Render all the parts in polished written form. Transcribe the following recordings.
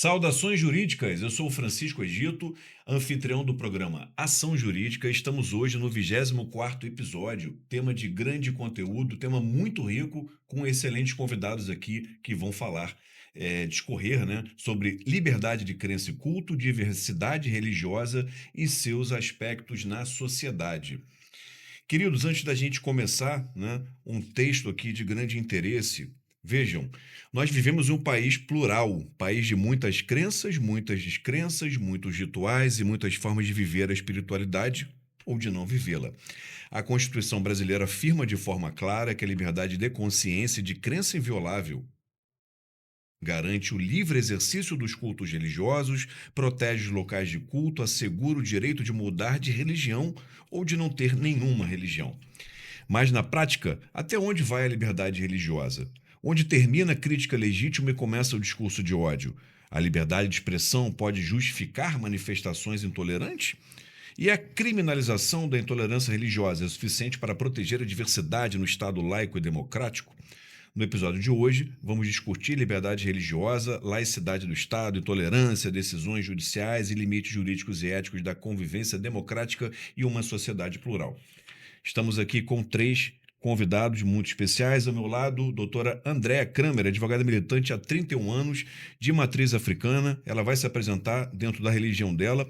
Saudações jurídicas, eu sou o Francisco Egito, anfitrião do programa Ação Jurídica. Estamos hoje no 24º episódio, tema de grande conteúdo, tema muito rico, com excelentes convidados aqui que vão falar, discorrer, né, sobre liberdade de crença e culto, diversidade religiosa e seus aspectos na sociedade. Queridos, antes da gente começar, né, um texto aqui de grande interesse. Vejam, nós vivemos em um país plural, país de muitas crenças, muitas descrenças, muitos rituais e muitas formas de viver a espiritualidade ou de não vivê-la. A Constituição brasileira afirma de forma clara que a liberdade de consciência e de crença inviolável garante o livre exercício dos cultos religiosos, protege os locais de culto, assegura o direito de mudar de religião ou de não ter nenhuma religião. Mas, na prática, até onde vai a liberdade religiosa? Onde termina a crítica legítima e começa o discurso de ódio? A liberdade de expressão pode justificar manifestações intolerantes? E a criminalização da intolerância religiosa é suficiente para proteger a diversidade no Estado laico e democrático? No episódio de hoje, vamos discutir liberdade religiosa, laicidade do Estado, intolerância, decisões judiciais e limites jurídicos e éticos da convivência democrática e uma sociedade plural. Estamos aqui com 3 convidados muito especiais. Ao meu lado, doutora Andréa Kramer, advogada militante há 31 anos, de matriz africana. Ela vai se apresentar dentro da religião dela.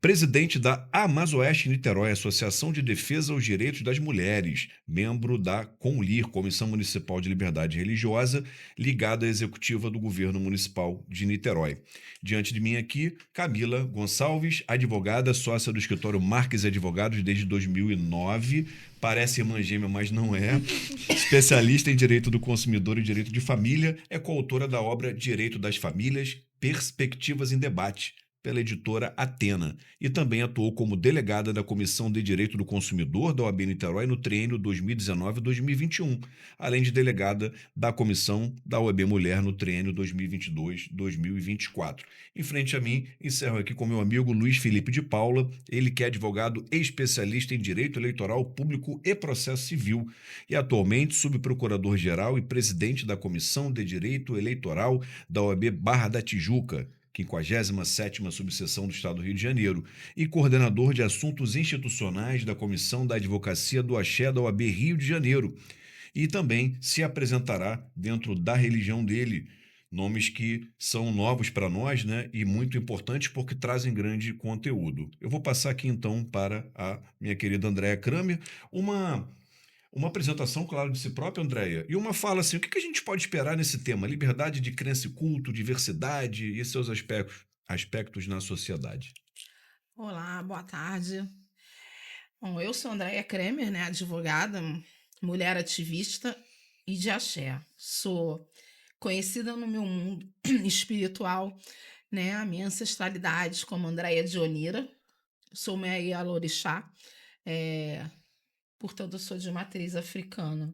Presidente da Amazoeste Niterói, Associação de Defesa aos Direitos das Mulheres, membro da CONLIR, Comissão Municipal de Liberdade Religiosa, ligada à executiva do Governo Municipal de Niterói. Diante de mim aqui, Camila Gonçalves, advogada, sócia do escritório Marques Advogados desde 2009, parece irmã gêmea, mas não é. Especialista em direito do consumidor e direito de família, é coautora da obra Direito das Famílias, Perspectivas em Debate, pela editora Atena, e também atuou como delegada da Comissão de Direito do Consumidor da OAB Niterói no triênio 2019-2021, além de delegada da Comissão da OAB Mulher no triênio 2022-2024. Em frente a mim, encerro aqui com meu amigo Luiz Felipe de Paula, ele que é advogado e especialista em Direito Eleitoral Público e Processo Civil, e atualmente subprocurador-geral e presidente da Comissão de Direito Eleitoral da OAB Barra da Tijuca, 57ª Subseção do Estado do Rio de Janeiro, e coordenador de assuntos institucionais da Comissão da Advocacia do Axé da OAB Rio de Janeiro. E também se apresentará dentro da religião dele, nomes que são novos para nós, né, e muito importantes porque trazem grande conteúdo. Eu vou passar aqui então para a minha querida Andréa Kramer, uma apresentação, claro, de si própria, Andréia, e uma fala assim, o que a gente pode esperar nesse tema? Liberdade de crença e culto, diversidade e seus aspectos na sociedade. Olá, boa tarde. Bom, eu sou Andréia Kremer, né, advogada, mulher ativista e de axé. Sou conhecida no meu mundo espiritual, né, a minha ancestralidade como Andréia de Onira. Sou uma Ialorixá, portanto eu sou de matriz africana.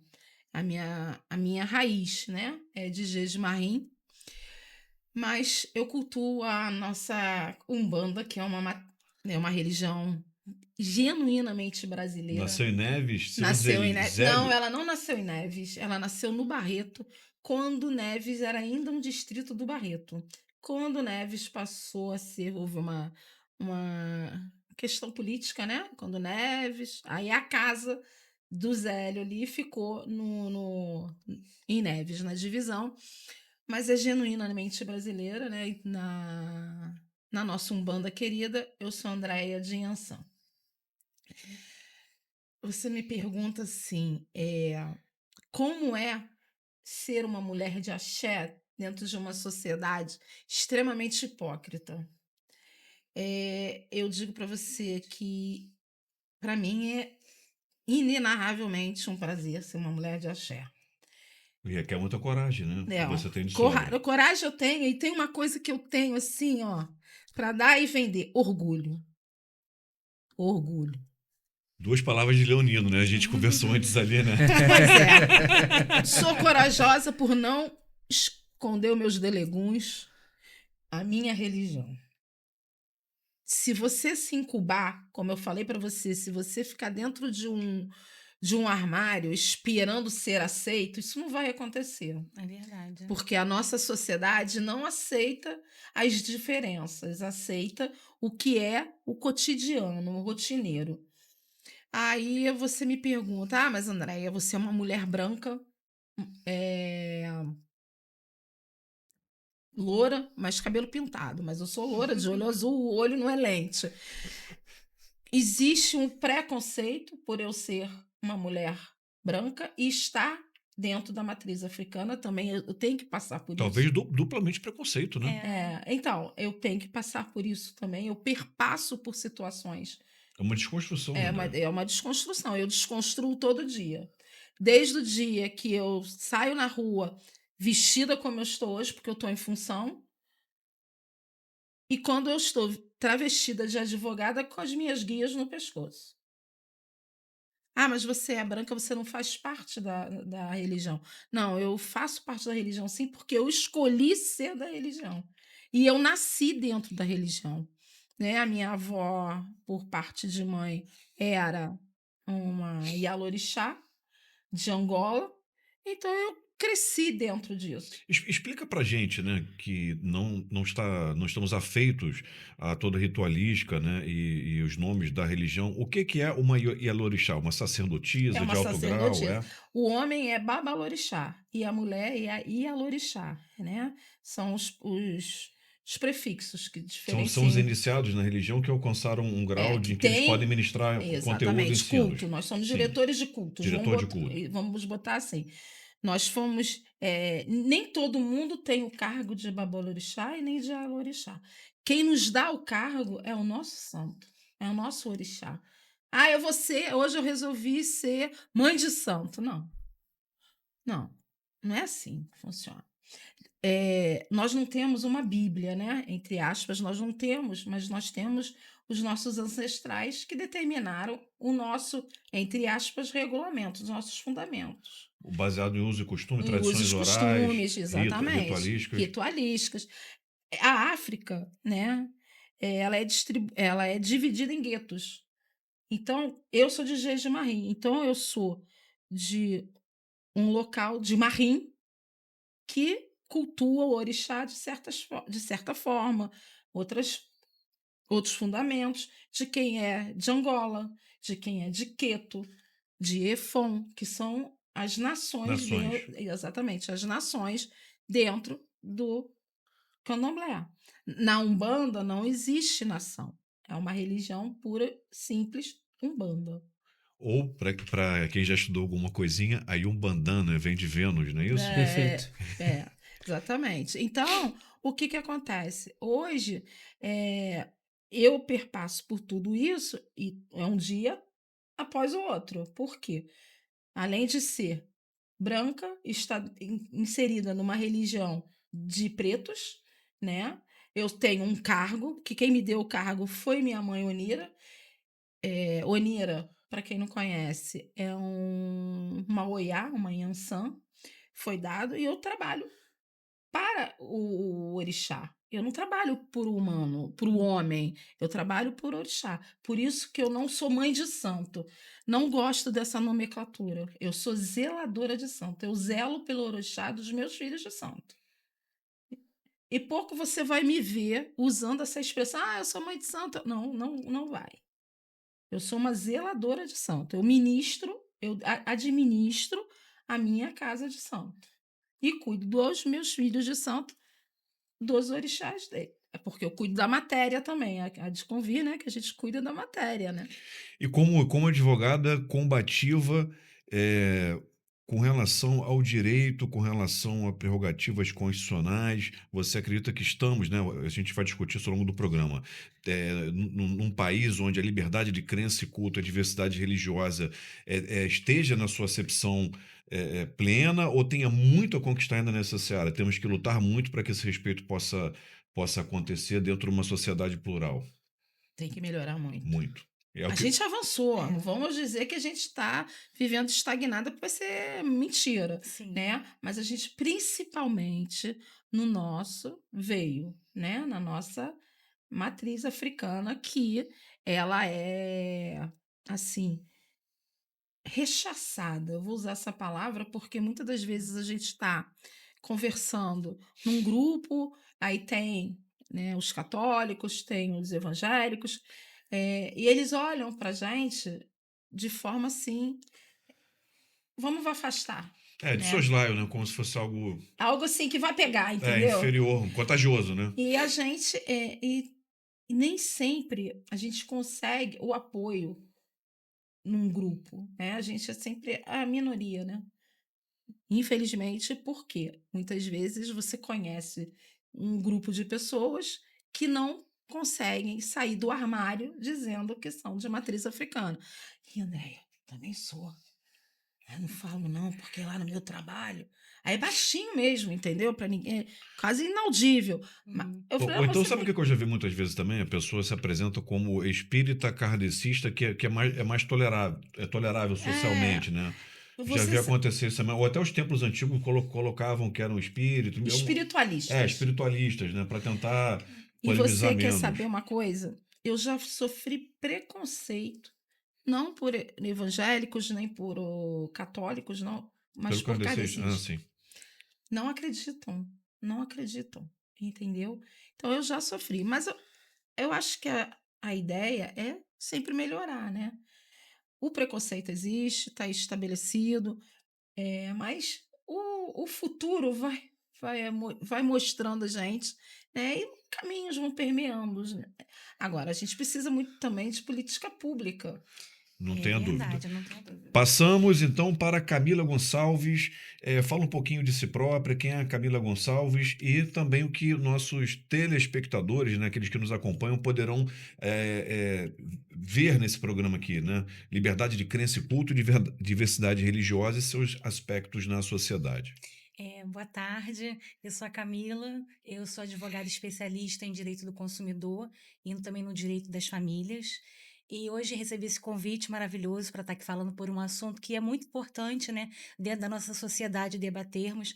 A minha raiz, né, é de Jejmarim, mas eu cultuo a nossa Umbanda, que é uma religião genuinamente brasileira. Nasceu em Neves, seu Nasceu em Neves. Não, Zélio. ela não nasceu em Neves. Ela nasceu no Barreto, quando Neves era ainda um distrito do Barreto. Quando Neves passou a ser, houve uma questão política, né? Quando Neves, aí a casa do Zélio ali ficou em Neves, na divisão, mas é genuinamente brasileira, né? E na nossa Umbanda querida, eu sou Andréia de Inhansã. Você me pergunta assim, como é ser uma mulher de axé dentro de uma sociedade extremamente hipócrita? Eu digo para você que, para mim, é inenarravelmente um prazer ser uma mulher de axé. E requer muita coragem, né? Que É, ó, você tem de sobra. coragem eu tenho, e tem uma coisa que eu tenho assim, ó, para dar e vender: orgulho. Orgulho. 2 palavras de leonino, né? A gente conversou antes ali, né? Pois é. Sou corajosa por não esconder os meus deleguns, a minha religião. Se você se incubar, como eu falei para você, se você ficar dentro de um armário esperando ser aceito, isso não vai acontecer. É verdade. Porque a nossa sociedade não aceita as diferenças, aceita o que é o cotidiano, o rotineiro. Aí você me pergunta: "Ah, mas Andréia, você é uma mulher branca, eh, loura, mas cabelo pintado, mas eu sou loura, de olho azul, o olho não é lente". Existe um preconceito por eu ser uma mulher branca e estar dentro da matriz africana também, eu tenho que passar por isso. Talvez duplamente preconceito, né? É. Então, eu tenho que passar por isso também, eu perpasso por situações. É uma desconstrução, É uma André. é uma desconstrução, eu desconstruo todo dia. Desde o dia que eu saio na rua vestida como eu estou hoje, porque eu estou em função, e quando eu estou travestida de advogada com as minhas guias no pescoço. "Ah, mas você é branca, você não faz parte da religião". Não, eu faço parte da religião sim, porque eu escolhi ser da religião. E eu nasci dentro da religião, né. A minha avó, por parte de mãe, era uma Ialorixá de Angola, então eu cresci dentro disso. Explica pra gente, né, que não estamos afeitos a toda ritualística, né, e os nomes da religião. O que que é uma Ialorixá? Uma É sacerdotisa uma de alto grau, sacerdotisa. é? O homem é Babalorixá e a mulher é a Ialorixá, né. São os prefixos que São os diferenciam. iniciados na religião que alcançaram um grau Que de que eles podem tem ministrar conteúdo e exatamente, ensinos. culto, nós somos Sim, diretores de cultos, diretor de culto. vamos botar assim, nós fomos, nem todo mundo tem o cargo de Babalorixá e nem de Alorixá. Quem nos dá o cargo é o nosso santo, é o nosso orixá. "Ah, hoje eu resolvi ser mãe de santo", não, não, não é assim que funciona. Nós não temos uma Bíblia, né? Entre aspas, nós não temos, mas nós temos os nossos ancestrais que determinaram o nosso, entre aspas, regulamento, os nossos fundamentos. Baseado em uso e costume, E tradições os orais, costumes, exatamente, ritualísticas. ritualísticas. A África, né? Ela é dividida em guetos. Então, eu sou de Jeje Marim. Então, eu sou de um local de Marim, que cultua o orixá de certa forma, outras outros fundamentos, de quem é de Angola, de quem é de Queto, de Efon, que são as nações Nações. exatamente, as nações dentro do candomblé. Na Umbanda não existe nação, é uma religião pura, simples, Umbanda. Ou para quem já estudou alguma coisinha, aí um bandana vem de Vênus, não é isso? É, Perfeito. exatamente. Então, o que que acontece? Hoje, eu perpasso por tudo isso e é um dia após o outro. Por quê? Além de ser branca, está inserida numa religião de pretos, né? Eu tenho um cargo, que quem me deu o cargo foi minha mãe Onira. Onira, para quem não conhece, é uma Oiá, uma Yansan, foi dado, e eu trabalho para o orixá. Eu não trabalho por humano, por o homem, eu trabalho por orixá. Por isso que eu não sou mãe de santo. Não gosto dessa nomenclatura. Eu sou zeladora de santo. Eu zelo pelo orixá dos meus filhos de santo. E pouco você vai me ver usando essa expressão: "Ah, eu sou mãe de santo". Não, não, não vai. Eu sou uma zeladora de santo. Eu administro a minha casa de santo. E cuido dos meus filhos de santo, dos orixás dele. É porque eu cuido da matéria também, há de convir, né, que a gente cuida da matéria, né. E como advogada combativa, eh, com relação ao direito, com relação a prerrogativas constitucionais, você acredita que estamos, né, a gente vai discutir isso ao longo do programa, num país onde a liberdade de crença e culto, a diversidade religiosa, esteja na sua acepção, plena ou tenha muito a conquistar ainda nessa seara? Temos que lutar muito para que esse respeito possa acontecer dentro de uma sociedade plural. Tem que melhorar muito. Muito. É o A que gente avançou, não É, vamos dizer que a gente está vivendo estagnada, porque vai ser mentira, sim. né, mas a gente principalmente no nosso veio, né, na nossa matriz africana, que ela é, assim, rechaçada. Eu vou usar essa palavra porque muitas das vezes a gente está conversando num grupo, aí tem, né, os católicos, tem os evangélicos, e eles olham para gente de forma assim, vamos afastar, É, de né? soslaio, né? Como se fosse algo Algo assim que vai pegar, entendeu? inferior, contagioso, né? E a gente, e nem sempre a gente consegue o apoio num grupo, né? A gente é sempre a minoria, né? Infelizmente, porque muitas vezes você conhece um grupo de pessoas que não conseguem sair do armário dizendo que são de matriz africana. E Andréia, também sou. Eu não falo não, porque lá no meu trabalho. Aí é baixinho mesmo, entendeu? Para ninguém, quase inaudível. Mas Uhum. eu falei, Ou então, você sabe o vem. que eu já vi muitas vezes também? A pessoa se apresenta como espírita kardecista, que é mais tolerável, é tolerável É, socialmente, né? Já você vi acontecer isso também. Ou até os templos antigos colocavam que eram espírito, espiritualistas. espiritualistas, né? Para tentar E polemizar você quer menos. saber uma coisa? Eu já sofri preconceito, não por evangélicos, nem por católicos, não, mas Pelo por kardecista. Ah, kardecistas. sim. Não acreditam, não acreditam, entendeu? Então eu já sofri, mas eu acho que a ideia é sempre melhorar, né? O preconceito existe, está estabelecido, mas o futuro vai mostrando a gente, né? E caminhos vão permeando. Né? Agora, a gente precisa muito também de política pública. Não É tenha dúvida. verdade, eu não tenho dúvida. Passamos então para Camila Gonçalves. Fala um pouquinho de si própria, quem é a Camila Gonçalves e também o que nossos telespectadores, né, aqueles que nos acompanham, poderão ver nesse programa aqui, né? Liberdade de crença e culto, diversidade religiosa e seus aspectos na sociedade. Boa tarde, eu sou a Camila, eu sou advogada especialista em direito do consumidor e também no direito das famílias. E hoje recebi esse convite maravilhoso para estar aqui falando por um assunto que é muito importante, né, dentro da nossa sociedade debatermos.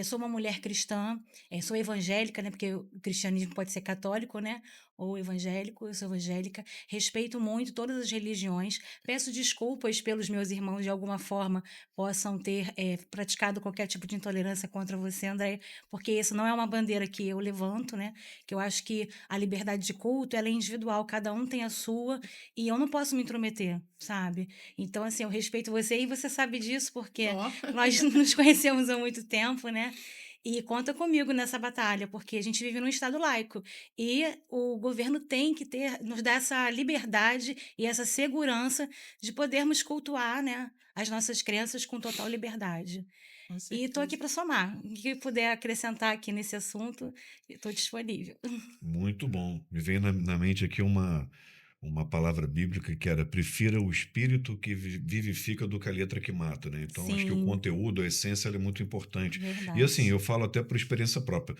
Sou uma mulher cristã, sou evangélica, né, porque o cristianismo pode ser católico, né, ou evangélico, eu sou evangélica. Respeito muito todas as religiões. Peço desculpas pelos meus irmãos de alguma forma possam ter praticado qualquer tipo de intolerância contra você, André, porque isso não é uma bandeira que eu levanto, né? Que eu acho que a liberdade de culto ela é individual, cada um tem a sua e eu não posso me intrometer, sabe? Então, assim, eu respeito você e você sabe disso porque Ó, nós nos conhecemos há muito tempo, né? E conta comigo nessa batalha, porque a gente vive num estado laico e o governo tem que nos dar essa liberdade e essa segurança de podermos cultuar, né, as nossas crenças com total liberdade. com E estou aqui certeza. para somar. O que puder acrescentar aqui nesse assunto, estou disponível. Muito bom. Me vem na mente aqui uma palavra bíblica que era: prefira o espírito que vivifica do que a letra que mata, né? Então, acho que o Sim, conteúdo, a essência, ela é muito importante. E assim, verdade. eu falo até por experiência própria.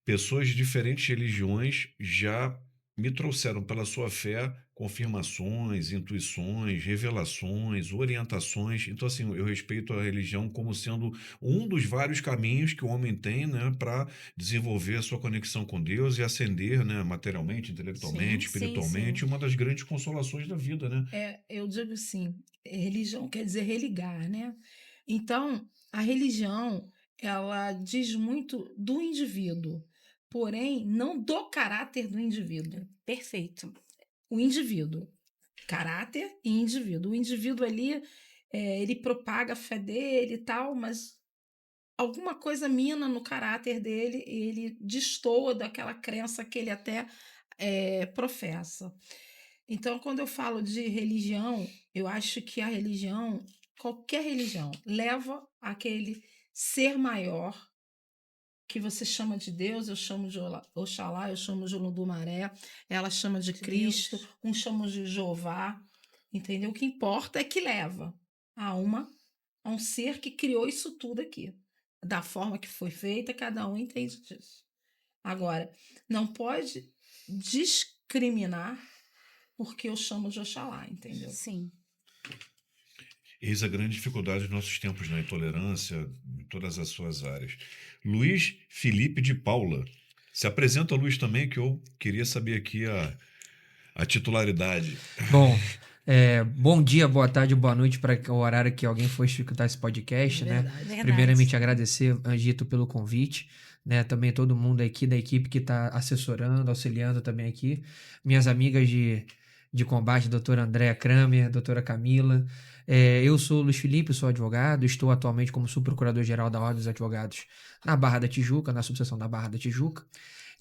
Pessoas de diferentes religiões já me trouxeram pela sua fé confirmações, intuições, revelações, orientações. Então, assim, eu respeito a religião como sendo um dos vários caminhos que o homem tem, né, para desenvolver a sua conexão com Deus e ascender, né, materialmente, Sim, intelectualmente, sim, espiritualmente, sim. uma das grandes consolações da vida, né? Eu digo assim, religião quer dizer religar, né? Então, a religião, ela diz muito do indivíduo, porém, não do caráter do indivíduo. Perfeito. O indivíduo, caráter e indivíduo. O indivíduo ali, ele propaga a fé dele e tal, mas alguma coisa mina no caráter dele e ele destoa daquela crença que ele até professa. Então, quando eu falo de religião, eu acho que a religião, qualquer religião, leva àquele ser maior que você chama de Deus, eu chamo de Oxalá, eu chamo de Olodumare, ela chama de De Cristo, Deus. um chama de Jeová, entendeu? O que importa é que leva a a um ser que criou isso tudo aqui. Da forma que foi feita, cada um entende disso. Agora, não pode discriminar porque eu chamo de Oxalá, entendeu? Sim. Eis a grande dificuldade dos nossos tempos, na intolerância, em todas as suas áreas. Luiz Felipe de Paula. Se apresenta, Luiz, também, que eu queria saber aqui a titularidade. Bom, Bom dia, boa tarde, boa noite para o horário que alguém for escutar esse podcast, né? Verdade. Primeiramente, agradecer, Angito, pelo convite, né? Também todo mundo aqui da equipe que está assessorando, auxiliando também aqui. Minhas amigas de combate, doutora Andréa Kramer, doutora Camila. Eu sou o Luiz Felipe, sou advogado, estou atualmente como subprocurador-geral da Ordem dos Advogados na Barra da Tijuca, na subseção da Barra da Tijuca.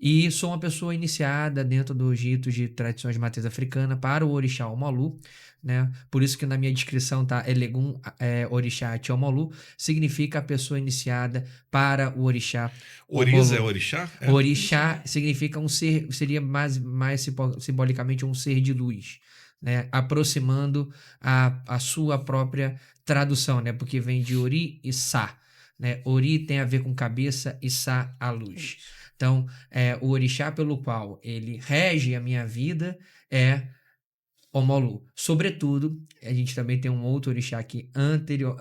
E sou uma pessoa iniciada dentro dos ritos de tradições de matriz africana para o orixá Omolu, né? Por isso que na minha descrição tá Elegum orixá Tiomolu, significa a pessoa iniciada para o orixá Oriza é Omolu. orixá? Orixá significa um ser, seria mais simbolicamente um ser de luz, né? Aproximando a sua própria tradução, né? Porque vem de Ori e Sá, né? Ori tem a ver com cabeça e Sá a luz. Então, o orixá pelo qual ele rege a minha vida é Omolu. Sobretudo, a gente também tem um outro orixá aqui anterior,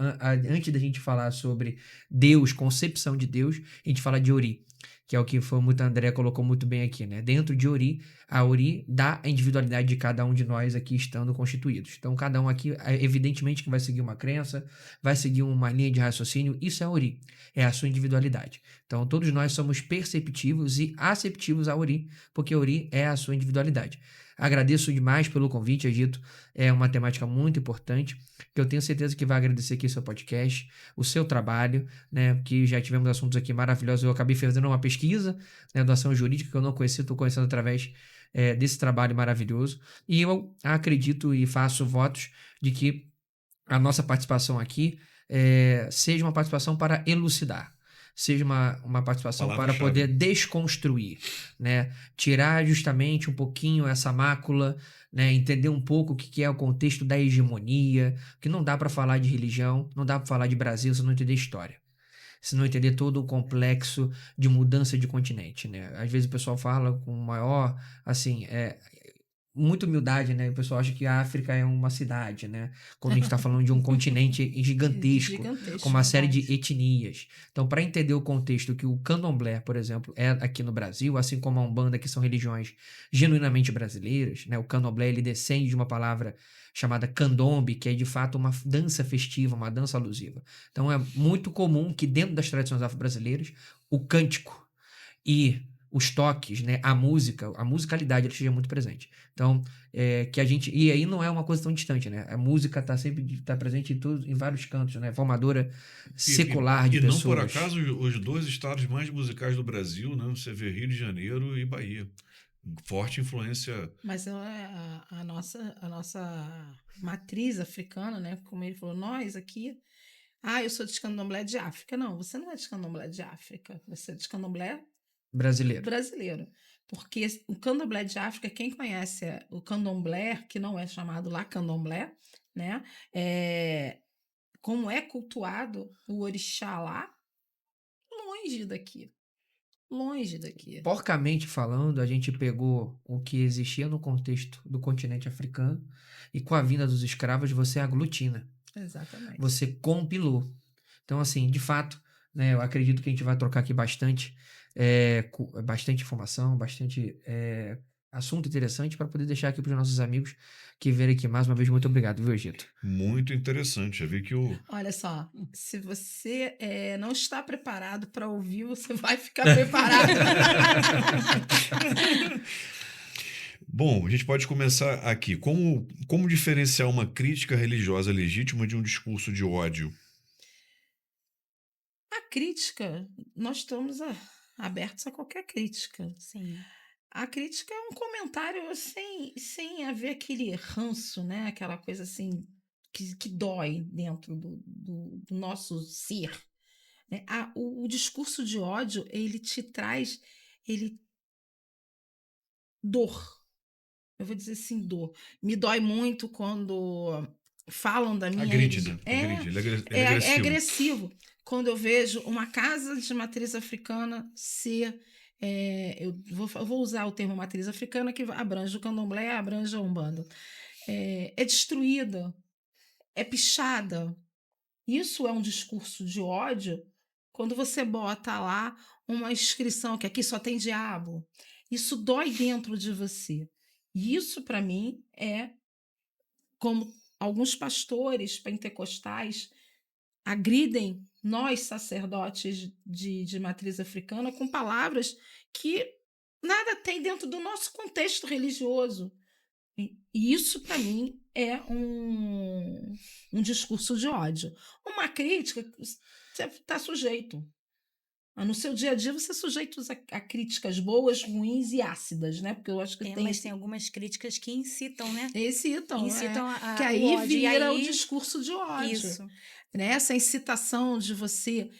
antes da gente falar sobre Deus, concepção de Deus, a gente fala de Ori, que é o que foi muito André colocou muito bem aqui, né? Dentro de Ori, a Ori dá a individualidade de cada um de nós aqui estando constituídos. Então, cada um aqui, evidentemente que vai seguir uma crença, vai seguir uma linha de raciocínio, isso é Ori, é a sua individualidade. Então, todos nós somos perceptivos e aceptivos a Ori, porque Ori é a sua individualidade. Agradeço demais pelo convite, Egito. É uma temática muito importante, que eu tenho certeza que vai agradecer aqui seu podcast, o seu trabalho, né? Que já tivemos assuntos aqui maravilhosos. Eu acabei fazendo uma pesquisa, né, da ação jurídica que eu não conhecia, estou conhecendo através desse trabalho maravilhoso. E eu acredito e faço votos de que a nossa participação aqui seja uma participação para elucidar, seja uma participação para Palavra-chave. poder desconstruir, né? Tirar justamente um pouquinho essa mácula, né? Entender um pouco o que é o contexto da hegemonia, que não dá para falar de religião, não dá para falar de Brasil se não entender história. Se não entender todo o complexo de mudança de continente, né? Às vezes o pessoal fala com maior, assim, muita humildade, né? O pessoal acha que a África é uma cidade, né? Quando a gente está falando de um continente gigantesco, com uma série de etnias. Então, para entender o contexto que o candomblé, por exemplo, é aqui no Brasil, assim como a Umbanda, que são religiões genuinamente brasileiras, né? O candomblé, ele descende de uma palavra chamada candombe, que é de fato uma dança festiva, uma dança alusiva. Então, é muito comum que dentro das tradições afro-brasileiras, o cântico e os toques, né, a musicalidade, ela esteja muito presente. Então, que a gente... E aí não é uma coisa tão distante, né? A música está sempre presente em vários cantos, né? Formadora secular de e pessoas. não por acaso os dois estados mais musicais do Brasil, né? Você vê Rio de Janeiro e Bahia. Forte influência. Mas a nossa matriz africana, né? Como ele falou, nós aqui. Eu sou de candomblé de África. Não, você não é de candomblé de África. Você é de candomblé brasileiro. Porque o candomblé de África, quem conhece o candomblé, que não é chamado lá candomblé, né? Como é cultuado o orixá lá, longe daqui. Longe daqui. Porcamente falando, a gente pegou o que existia no contexto do continente africano e com a vinda dos escravos você aglutina. Exatamente. Você compilou. Então, assim, de fato, né, eu acredito que a gente vai trocar aqui bastante informação, bastante assunto interessante para poder deixar aqui para os nossos amigos que verem aqui. Mais uma vez, muito obrigado, viu, Egito? Muito interessante. Já vi que o. Olha só, se você não está preparado para ouvir, você vai ficar preparado. Bom, a gente pode começar aqui. Como diferenciar uma crítica religiosa legítima de um discurso de ódio? A crítica, nós estamos abertos a qualquer crítica. Sim. A crítica é um comentário sem haver aquele ranço, né? Aquela coisa assim que dói dentro do nosso ser. Né? O discurso de ódio, ele te traz dor. Eu vou dizer assim, dor. Me dói muito quando falam da minha Agride, religião. né? Agride. Ele é É agressivo. agressivo. Quando eu vejo uma casa de matriz africana ser... eu vou usar o termo matriz africana, que abrange o candomblé, abrange a umbanda. É destruída, é pichada. Isso é um discurso de ódio quando você bota lá uma inscrição que aqui só tem diabo. Isso dói dentro de você. E isso, para mim, é como alguns pastores pentecostais agridem nós, sacerdotes de matriz africana, com palavras que nada tem dentro do nosso contexto religioso. E isso, para mim, é um discurso de ódio. Uma crítica, você está sujeito. No seu dia a dia, você é sujeito a críticas boas, ruins e ácidas, né? Porque eu acho que tem Mas tem algumas críticas que incitam, né? incitam, Incitam que o aí ódio. E vira o aí, discurso de ódio. isso. Né? Essa incitação de você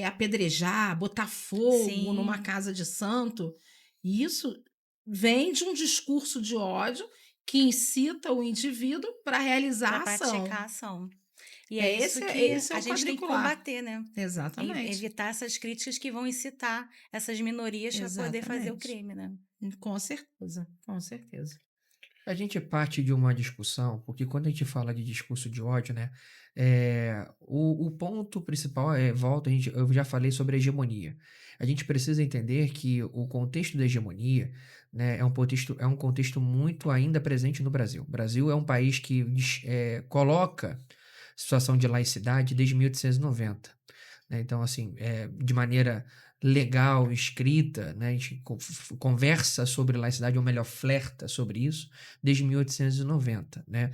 apedrejar, botar fogo numa Sim, casa de santo, isso vem de um discurso de ódio que incita o indivíduo para realizar para a ação. praticar a ação. E é isso que Esse é a o gente tem que quadricular. combater, né? Exatamente. Evitar essas críticas que vão incitar essas minorias para poder fazer o Exatamente. crime, né? Com certeza, com certeza. A gente parte de uma discussão, porque quando a gente fala de discurso de ódio, né, o ponto principal eu já falei sobre a hegemonia. A gente precisa entender que o contexto da hegemonia, né, é um contexto muito ainda presente no Brasil. O Brasil é um país que coloca situação de laicidade desde 1890. Né? Então, assim, de maneira legal, escrita, né? A gente conversa sobre laicidade, ou melhor, flerta sobre isso, desde 1890, né?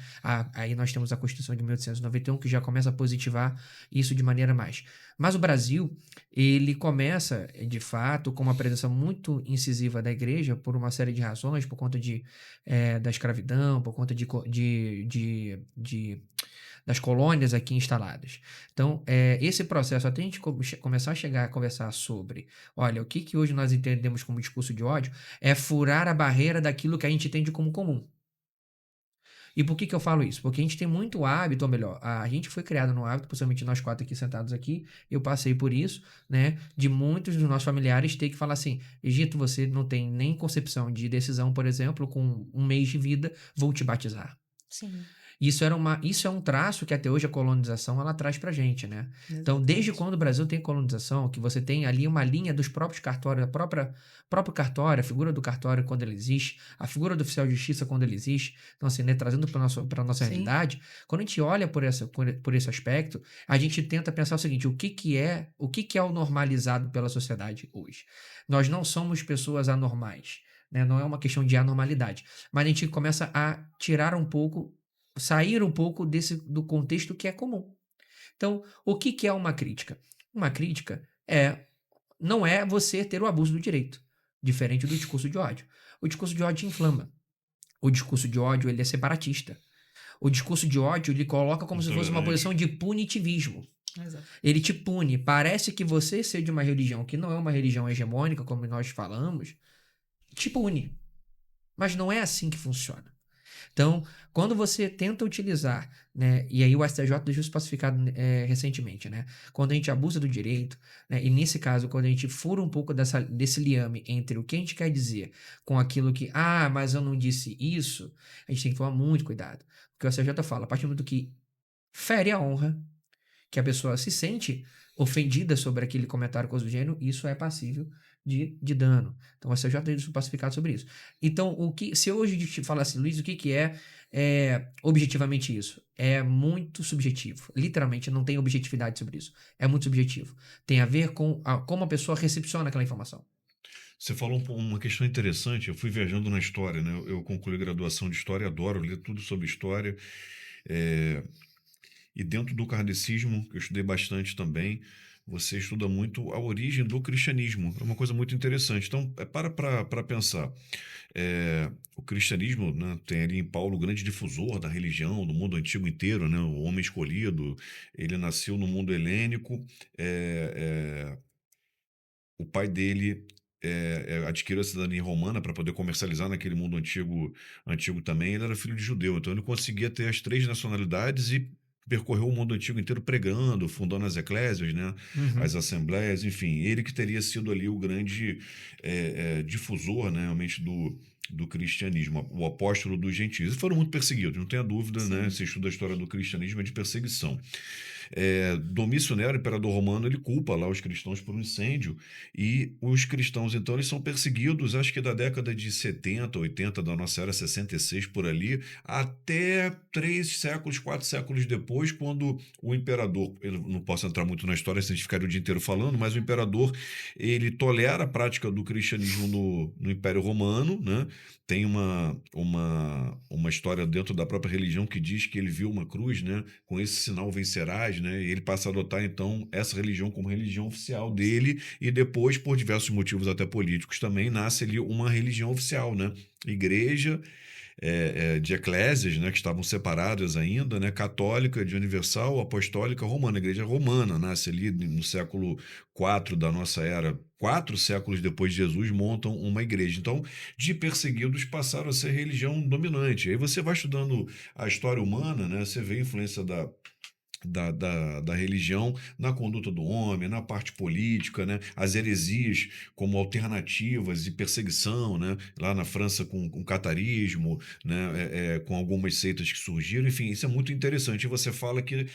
Aí nós temos a Constituição de 1891, que já começa a positivar isso de maneira mais. Mas o Brasil, ele começa, de fato, com uma presença muito incisiva da igreja, por uma série de razões, por conta da escravidão, por conta das colônias aqui instaladas. Então, esse processo, até a gente começar a chegar a conversar sobre, olha, o que hoje nós entendemos como discurso de ódio, é furar a barreira daquilo que a gente entende como comum. E por que eu falo isso? Porque a gente tem muito hábito, ou melhor, a gente foi criado no hábito, possivelmente nós quatro aqui sentados aqui, eu passei por isso, né, de muitos dos nossos familiares ter que falar assim, Egito, você não tem nem concepção de decisão, por exemplo, com um mês de vida, vou te batizar. Sim. Isso é um traço que até hoje a colonização ela traz pra gente, né? Então, desde quando o Brasil tem colonização, que você tem ali uma linha dos próprios cartórios, próprio cartório, a figura do cartório quando ele existe, a figura do oficial de justiça quando ele existe, então assim, né, trazendo para nossa Sim. realidade, quando a gente olha por esse aspecto, a gente tenta pensar o seguinte, o que é o normalizado pela sociedade hoje? Nós não somos pessoas anormais, né? Não é uma questão de anormalidade, mas a gente começa a sair um pouco do contexto que é comum. Então, o que é uma crítica? Uma crítica não é você ter o abuso do direito, diferente do discurso de ódio. O discurso de ódio inflama. O discurso de ódio ele é separatista. O discurso de ódio ele coloca como se fosse uma posição de punitivismo. Exato. Ele te pune. Parece que você ser de uma religião que não é uma religião hegemônica, como nós falamos, te pune. Mas não é assim que funciona. Então, quando você tenta utilizar, né, e aí o STJ deixou isso pacificado recentemente, né, quando a gente abusa do direito, né, e nesse caso, quando a gente fura um pouco desse liame entre o que a gente quer dizer com aquilo que, mas eu não disse isso, a gente tem que tomar muito cuidado. Porque o STJ fala, a partir do momento que fere a honra, que a pessoa se sente ofendida sobre aquele comentário coisa do gênero, isso é passível de dano. Então, o STJ tem isso pacificado sobre isso. Então, se eu hoje te falar assim, Luiz, o que é objetivamente isso? É muito subjetivo. Literalmente, não tem objetividade sobre isso. É muito subjetivo. Tem a ver com como a pessoa recepciona aquela informação. Você falou uma questão interessante. Eu fui viajando na história, né? Eu concluí graduação de história, adoro ler tudo sobre história. E dentro do kardecismo, que eu estudei bastante também, você estuda muito a origem do cristianismo. É uma coisa muito interessante. Então, para pensar. O cristianismo, né, tem ali em Paulo o grande difusor da religião, do mundo antigo inteiro, né, o homem escolhido. Ele nasceu no mundo helênico. O pai dele adquiriu a cidadania romana para poder comercializar naquele mundo antigo também. Ele era filho de judeu, então ele conseguia ter as três nacionalidades e percorreu o mundo antigo inteiro pregando, fundando as eclésias, né, as assembleias, enfim. Ele que teria sido ali o grande difusor, né, realmente do cristianismo, o apóstolo dos gentios. E foram muito perseguidos, não tenha dúvida, né? Se estuda a história do cristianismo, é de perseguição. Domício Nero, imperador romano, ele culpa lá os cristãos por um incêndio, e os cristãos, então, eles são perseguidos, acho que da década de 70, 80 da nossa era, 66 por ali, até 3 séculos, 4 séculos depois, quando o imperador, eu não posso entrar muito na história, se a gente ficaria o dia inteiro falando, mas o imperador, ele tolera a prática do cristianismo no Império Romano, né? Tem uma história dentro da própria religião que diz que ele viu uma cruz, né? Com esse sinal vencerás, né? E ele passa a adotar, então, essa religião como religião oficial dele, e depois, por diversos motivos até políticos também, nasce ali uma religião oficial, né? Igreja, de eclésias, né, que estavam separadas ainda, né, católica, de universal, apostólica, romana. A igreja romana nasce ali no século IV da nossa era. 4 séculos depois de Jesus montam uma igreja. Então, de perseguidos passaram a ser religião dominante. Aí você vai estudando a história humana, né, você vê a influência da religião na conduta do homem, na parte política, né? As heresias como alternativas e perseguição, né? Lá na França com o catarismo, né? Com algumas seitas que surgiram, enfim, isso é muito interessante. E você fala que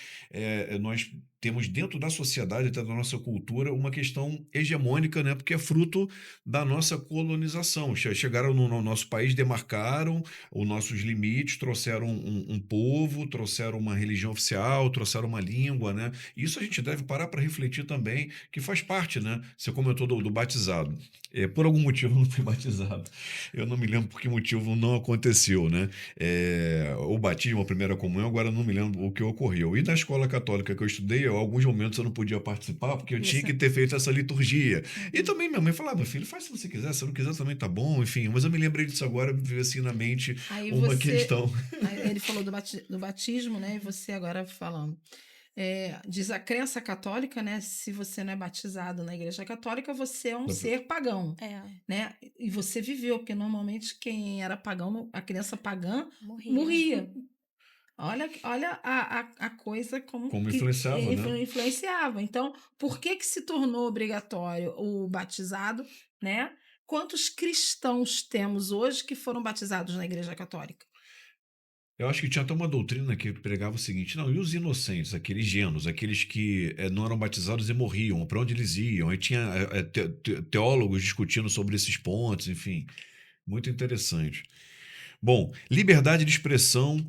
nós temos dentro da sociedade, até da nossa cultura, uma questão hegemônica, né? Porque é fruto da nossa colonização. Chegaram no nosso país, demarcaram os nossos limites, trouxeram um povo, trouxeram uma religião oficial, trouxeram uma língua, né? Isso a gente deve parar para refletir também, que faz parte, né? Você comentou do batizado. Por algum motivo eu não fui batizado. Eu não me lembro por que motivo não aconteceu, né? O batismo, a primeira comunhão, agora eu não me lembro o que ocorreu. E na escola católica que eu estudei, alguns momentos eu não podia participar, porque eu tinha Isso. que ter feito essa liturgia. E Uhum. também minha mãe falava, meu filho, faz se você quiser, se não quiser também tá bom, enfim. Mas eu me lembrei disso agora, me veio assim na mente Aí uma você. questão. Aí ele falou do batismo, né? E você agora falando. Diz a crença católica, né? Se você não é batizado na igreja católica, você é um ser pagão, É, né? E você viveu, porque normalmente quem era pagão, a criança pagã, morria. morria. Olha a coisa como Como que influenciava, né? influenciava. Então, por que se tornou obrigatório o batizado, né? Quantos cristãos temos hoje que foram batizados na Igreja Católica? Eu acho que tinha até uma doutrina que pregava o seguinte: não, e os inocentes, aqueles ingênuos, aqueles que não eram batizados e morriam, para onde eles iam? Aí tinha teólogos discutindo sobre esses pontos, enfim, muito interessante. Bom, liberdade de expressão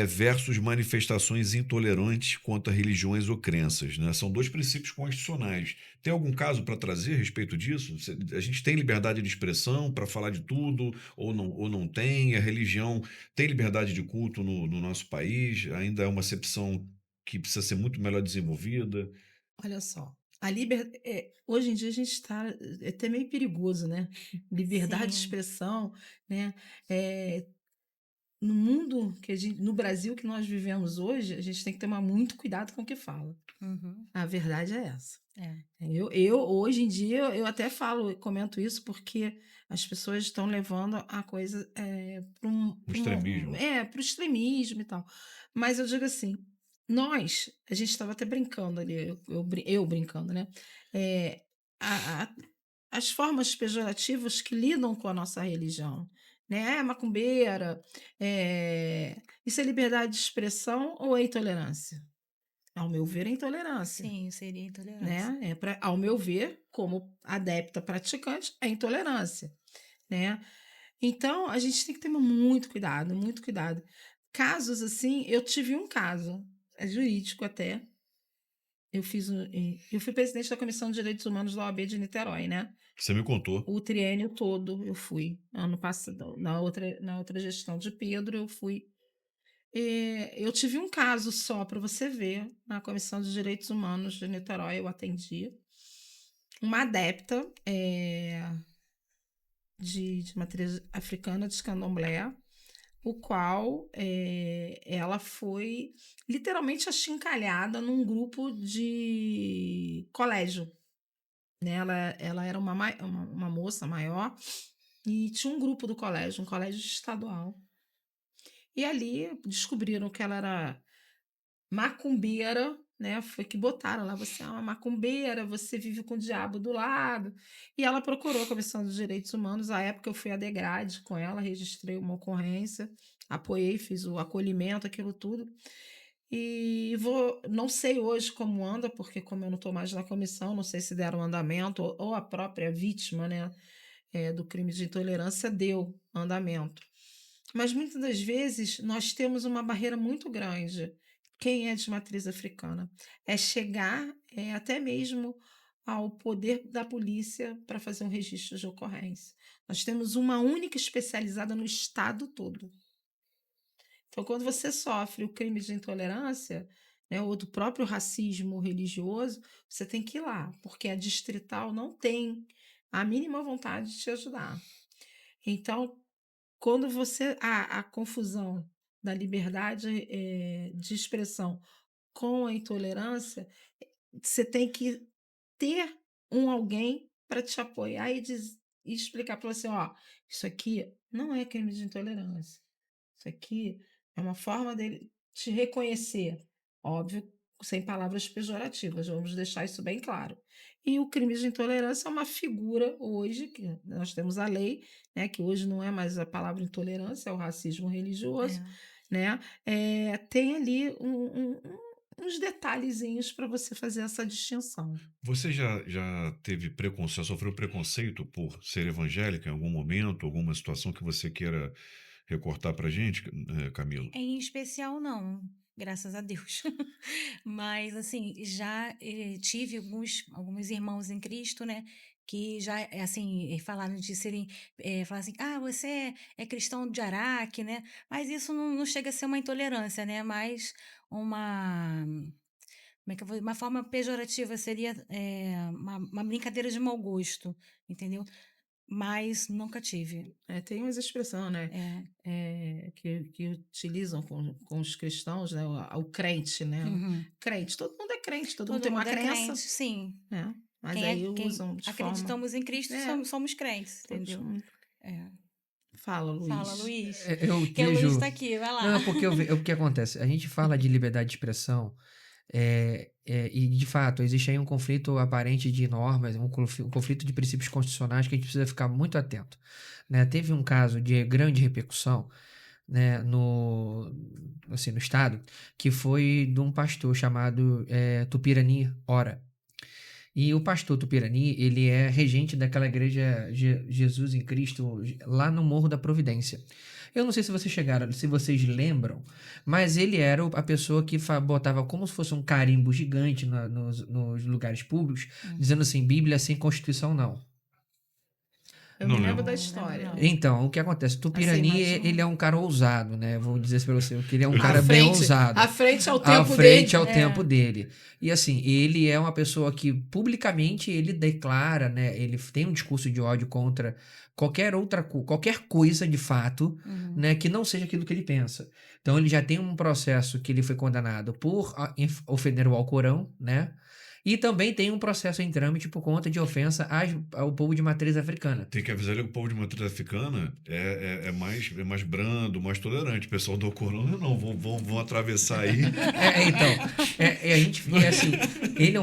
versus manifestações intolerantes contra religiões ou crenças, né? São dois princípios constitucionais. Tem algum caso para trazer a respeito disso? A gente tem liberdade de expressão para falar de tudo ou não tem? A religião tem liberdade de culto no nosso país? Ainda é uma acepção que precisa ser muito melhor desenvolvida? Olha só, hoje em dia a gente está até meio perigoso, né? Liberdade de Sim. expressão, né? É, no mundo no Brasil que nós vivemos hoje, a gente tem que tomar muito cuidado com o que fala. Uhum. A verdade é essa. É. Hoje em dia, eu até falo, comento isso porque as pessoas estão levando a coisa O extremismo. pro extremismo e tal. Mas eu digo assim, a gente estava até brincando ali, eu brincando, né? É, a- a- as formas pejorativas que lidam com a nossa religião, né? Macumbeira, isso é liberdade de expressão ou é intolerância? Ao meu ver, é intolerância, Sim, seria intolerância. né? Ao meu ver, como adepta praticante, é intolerância, né? Então, a gente tem que ter muito cuidado, muito cuidado. Casos assim, eu tive um caso, é jurídico até. Eu fui presidente da Comissão de Direitos Humanos da OAB de Niterói, né? Você me contou. O triênio todo eu fui. Ano passado, na outra gestão de Pedro, eu fui. Eu tive um caso só para você ver, na Comissão de Direitos Humanos de Niterói, eu atendi uma adepta de matriz africana de candomblé, o qual ela foi literalmente achincalhada num grupo de colégio. Né? Ela era uma moça maior e tinha um grupo do colégio, um colégio estadual. E ali descobriram que ela era macumbeira, né? Foi que botaram lá, você é uma macumbeira, você vive com o diabo do lado. E ela procurou a Comissão dos Direitos Humanos. À época eu fui à Degrade com ela, registrei uma ocorrência, apoiei, fiz o acolhimento, aquilo tudo. E não sei hoje como anda, porque como eu não estou mais na comissão, não sei se deram andamento, ou a própria vítima, né, do crime de intolerância deu andamento. Mas muitas das vezes nós temos uma barreira muito grande. Quem é de matriz africana? É chegar até mesmo ao poder da polícia para fazer um registro de ocorrência. Nós temos uma única especializada no estado todo. Então, quando você sofre o crime de intolerância, né, ou do próprio racismo religioso, você tem que ir lá, porque a distrital não tem a mínima vontade de te ajudar. Então, quando a confusão da liberdade de expressão com a intolerância, você tem que ter alguém para te apoiar e explicar para você, ó, isso aqui não é crime de intolerância. Isso aqui é uma forma dele te reconhecer, óbvio, sem palavras pejorativas, vamos deixar isso bem claro. E o crime de intolerância é uma figura hoje, que nós temos a lei, né, que hoje não é mais a palavra intolerância, é o racismo religioso, né? Tem ali uns detalhezinhos para você fazer essa distinção. Você já teve preconceito, sofreu preconceito por ser evangélica em algum momento, alguma situação que você queira recortar pra gente, Camilo? Em especial, não, graças a Deus. Mas, assim, já tive alguns irmãos em Cristo, né? Que já, assim, falaram de serem, falaram assim, você é cristão de Araque, né? Mas isso não chega a ser uma intolerância, né? Mas uma, como é que eu vou, uma forma pejorativa seria uma brincadeira de mau gosto, entendeu? Mas nunca tive. Tem umas expressões, né? Que utilizam com os cristãos, né? O crente, né? Uhum. Crente, todo mundo é crente, todo mundo Todo tem uma mundo é crença. crente, sim. Mas Quem aí quem usam de forma. acreditamos em Cristo somos crentes, Todos entendeu? somos- É. Fala, Fala, Luiz. Luiz. Eu Que o Luiz vejo. tá aqui, vai lá. Não, porque o que acontece? A gente fala de liberdade de expressão, e de fato existe aí um conflito aparente de normas, um conflito de princípios constitucionais que a gente precisa ficar muito atento, né? Teve um caso de grande repercussão, né, no estado, que foi de um pastor chamado Tupirani Ora. E o pastor Tupirani, ele é regente daquela igreja Jesus em Cristo, lá no Morro da Providência. Eu não sei se vocês lembram, mas ele era a pessoa que botava como se fosse um carimbo gigante nos lugares públicos, dizendo assim, Bíblia sem Constituição não. Eu Não me lembro lembro. da Não história. lembro, não. Então, o que acontece? Tupirani, imagina. ele é um cara ousado, né? Vou dizer isso pra você, que ele é um À cara bem ousado. À frente ao À tempo frente dele. ao tempo dele. E assim, ele é uma pessoa que publicamente ele declara, né? Ele tem um discurso de ódio contra qualquer coisa de fato, né? Que não seja aquilo que ele pensa. Então ele já tem um processo que ele foi condenado por ofender o Alcorão, né? E também tem um processo em trâmite por conta de ofensa ao povo de matriz africana. Tem que avisar ele que o povo de matriz africana é mais brando, mais tolerante. O pessoal do Corona não, vão atravessar aí. A gente vê assim, ele é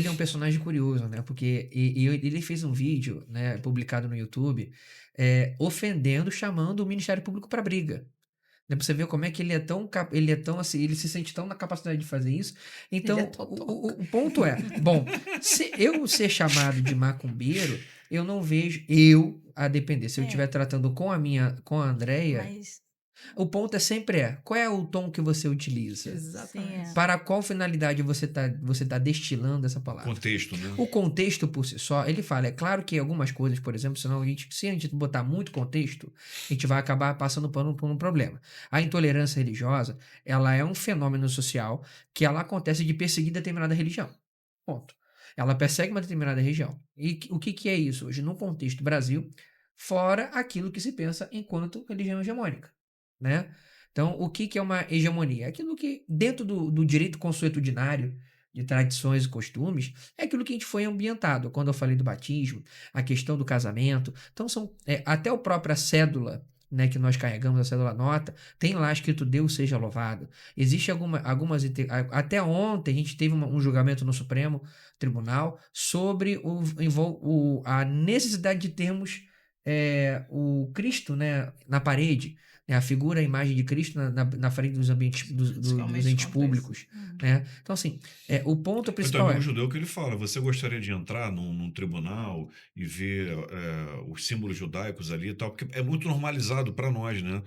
um personagem curioso, né? Porque ele fez um vídeo, né, publicado no YouTube, chamando o Ministério Público para briga. Né, pra você ver como é que ele é tão assim, ele se sente tão na capacidade de fazer isso. Então, Ele é totoca. o ponto é, bom, se eu ser chamado de macumbeiro, eu não vejo, a depender, se eu estiver tratando com a Andréia, Mas, o ponto sempre qual é o tom que você utiliza? Exatamente. sim, Para qual finalidade você tá destilando essa palavra? Contexto, né? O contexto por si só, ele fala, é claro que algumas coisas, por exemplo, se a gente botar muito contexto, a gente vai acabar passando por um problema. A intolerância religiosa, ela é um fenômeno social que ela acontece de perseguir determinada religião. Ponto. Ela persegue uma determinada religião. E o que é isso hoje? No contexto Brasil, fora aquilo que se pensa enquanto religião hegemônica, né? Então, o que é uma hegemonia? É aquilo que, dentro do direito consuetudinário, de tradições e costumes, é aquilo que a gente foi ambientado. Quando eu falei do batismo, a questão do casamento. Então, até a própria cédula, né, que nós carregamos, a cédula nota, tem lá escrito Deus seja louvado. Existe até ontem a gente teve um julgamento no Supremo Tribunal sobre a necessidade de termos o Cristo, né, na parede, né, a figura, a imagem de Cristo na frente dos ambientes, dos Radicalmente entes contra isso. públicos, né? Então, assim, o ponto Mas teu principal amigo judeu que ele fala, você gostaria de entrar num tribunal e ver os símbolos judaicos ali e tal, porque é muito normalizado para nós, né?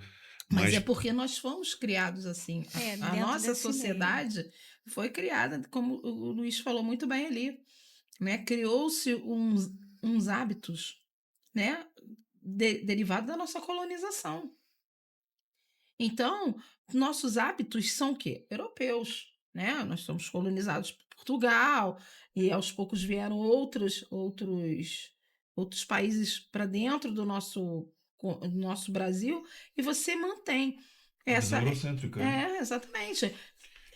Mas é Mas porque nós fomos criados assim. A dentro nossa desse meio. sociedade foi criada, como o Luiz falou muito bem ali, né? Criou-se uns hábitos, né? Derivados da nossa colonização. Então, nossos hábitos são o quê? Europeus, né? Nós somos colonizados por Portugal e aos poucos vieram outros países para dentro do nosso Brasil e você mantém a visão essa. eurocêntrica, né? Exatamente.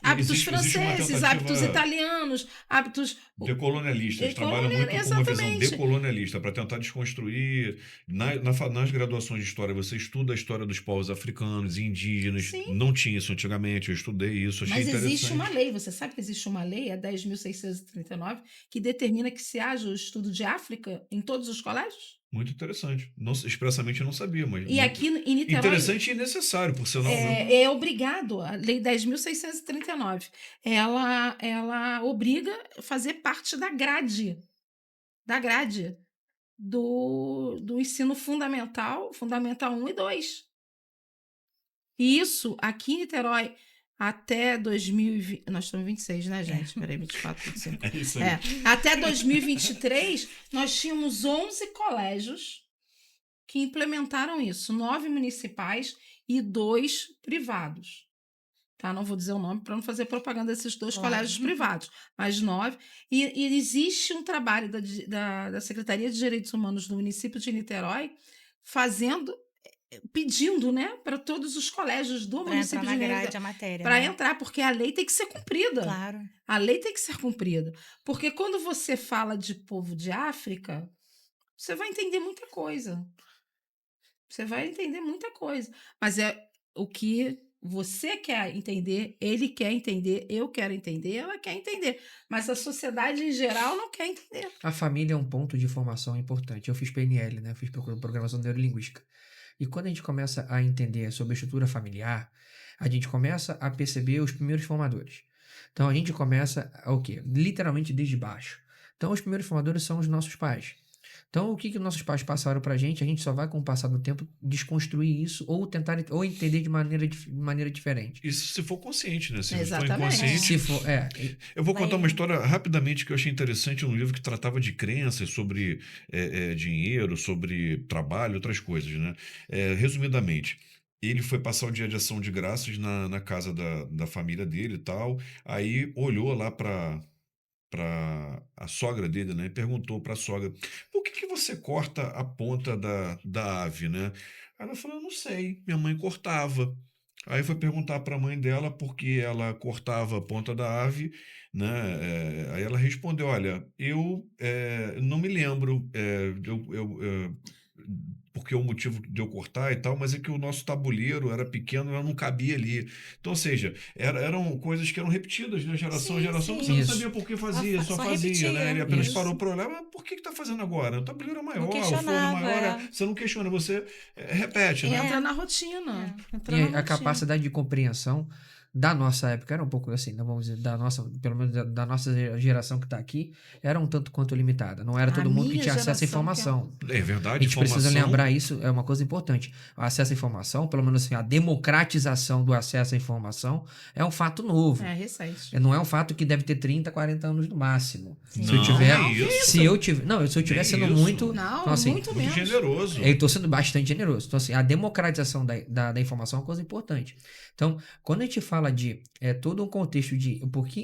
E Hábitos existe uma franceses, hábitos tentativa italianos, hábitos. decolonialista. Eles trabalham muito com uma visão Exatamente. decolonialista para tentar desconstruir. Nas graduações de história, você estuda a história dos povos africanos, indígenas. Sim. Não tinha isso antigamente, eu estudei isso, achei Mas interessante. existe uma lei, você sabe que existe uma lei, a 10.639, que determina que se haja o estudo de África em todos os colégios? Muito interessante. Não, expressamente eu não sabia, mas E aqui em Niterói interessante e necessário, por sinal. Né? é obrigado, a lei 10.639, ela obriga a fazer parte da grade do ensino fundamental 1 e 2. E isso, aqui em Niterói, até 2020. Nós estamos em 26, né, gente? Peraí, 24, 25. É isso aí. Até 2023, nós tínhamos 11 colégios que implementaram isso: 9 municipais e 2 privados. Tá? Não vou dizer o nome para não fazer propaganda desses 2 Claro. colégios privados, mas 9. E existe um trabalho da Secretaria de Direitos Humanos do município de Niterói pedindo, né, para todos os colégios do Para município entrar de na Niterói grade a matéria. para né? entrar, porque a lei tem que ser cumprida. Claro. A lei tem que ser cumprida. Porque quando você fala de povo de África, você vai entender muita coisa. Você vai entender muita coisa. Mas é o que você quer entender, ele quer entender, eu quero entender, ela quer entender. Mas a sociedade em geral não quer entender. A família é um ponto de formação importante. Eu fiz PNL, né? Fiz programação neurolinguística. E quando a gente começa a entender sobre a estrutura familiar, a gente começa a perceber os primeiros formadores. Então a gente começa o quê? Literalmente desde baixo. Então os primeiros formadores são os nossos pais. Então o que nossos pais passaram pra gente, a gente só vai com o passar do tempo desconstruir isso ou tentar ou entender de maneira diferente. Isso se for consciente, né? Se Exatamente. for inconsciente. Se for, Eu vou contar Vai- uma história rapidamente que eu achei interessante, um livro que tratava de crenças, sobre dinheiro, sobre trabalho, outras coisas, né? Resumidamente, ele foi passar o dia de ação de graças na casa da família dele e tal, aí olhou lá para a sogra dele, né? E perguntou para a sogra, por que você corta a ponta da ave, né? Aí ela falou, não sei, minha mãe cortava. Aí foi perguntar para a mãe dela por que ela cortava a ponta da ave, né? Aí ela respondeu, olha, eu não me lembro porque o motivo de eu cortar e tal, mas é que o nosso tabuleiro era pequeno, ela não cabia ali. Então, ou seja, eram coisas que eram repetidas, né? Geração a Sim, geração, sim. você não Isso. sabia por que fazia, só fazia, repetia. né? Ele apenas Isso. parou para olhar, mas por que está fazendo agora? O tabuleiro é maior, o forno é questionava, maior, é. você não questiona, você repete, né? Entra na rotina. Entra E na a rotina. capacidade de compreensão da nossa época era um pouco assim, né, vamos dizer, pelo menos da nossa geração que está aqui, era um tanto quanto limitada. Não era A todo mundo que minha tinha acesso à geração, informação. É A verdade, gente precisa informação. lembrar isso, é uma coisa importante. O acesso à informação, pelo menos assim, a democratização do acesso à informação é um fato novo. É recente. Não é um fato que deve ter 30, 40 anos no máximo. Sim. Se eu Não, tiver, é isso. se eu tiver, não, se eu tiver Nem sendo isso. muito, Não, então, assim, muito Muito menos. generoso. eu estou sendo bastante generoso. Então, assim, a democratização da informação é uma coisa importante. Então, quando a gente fala de todo um contexto de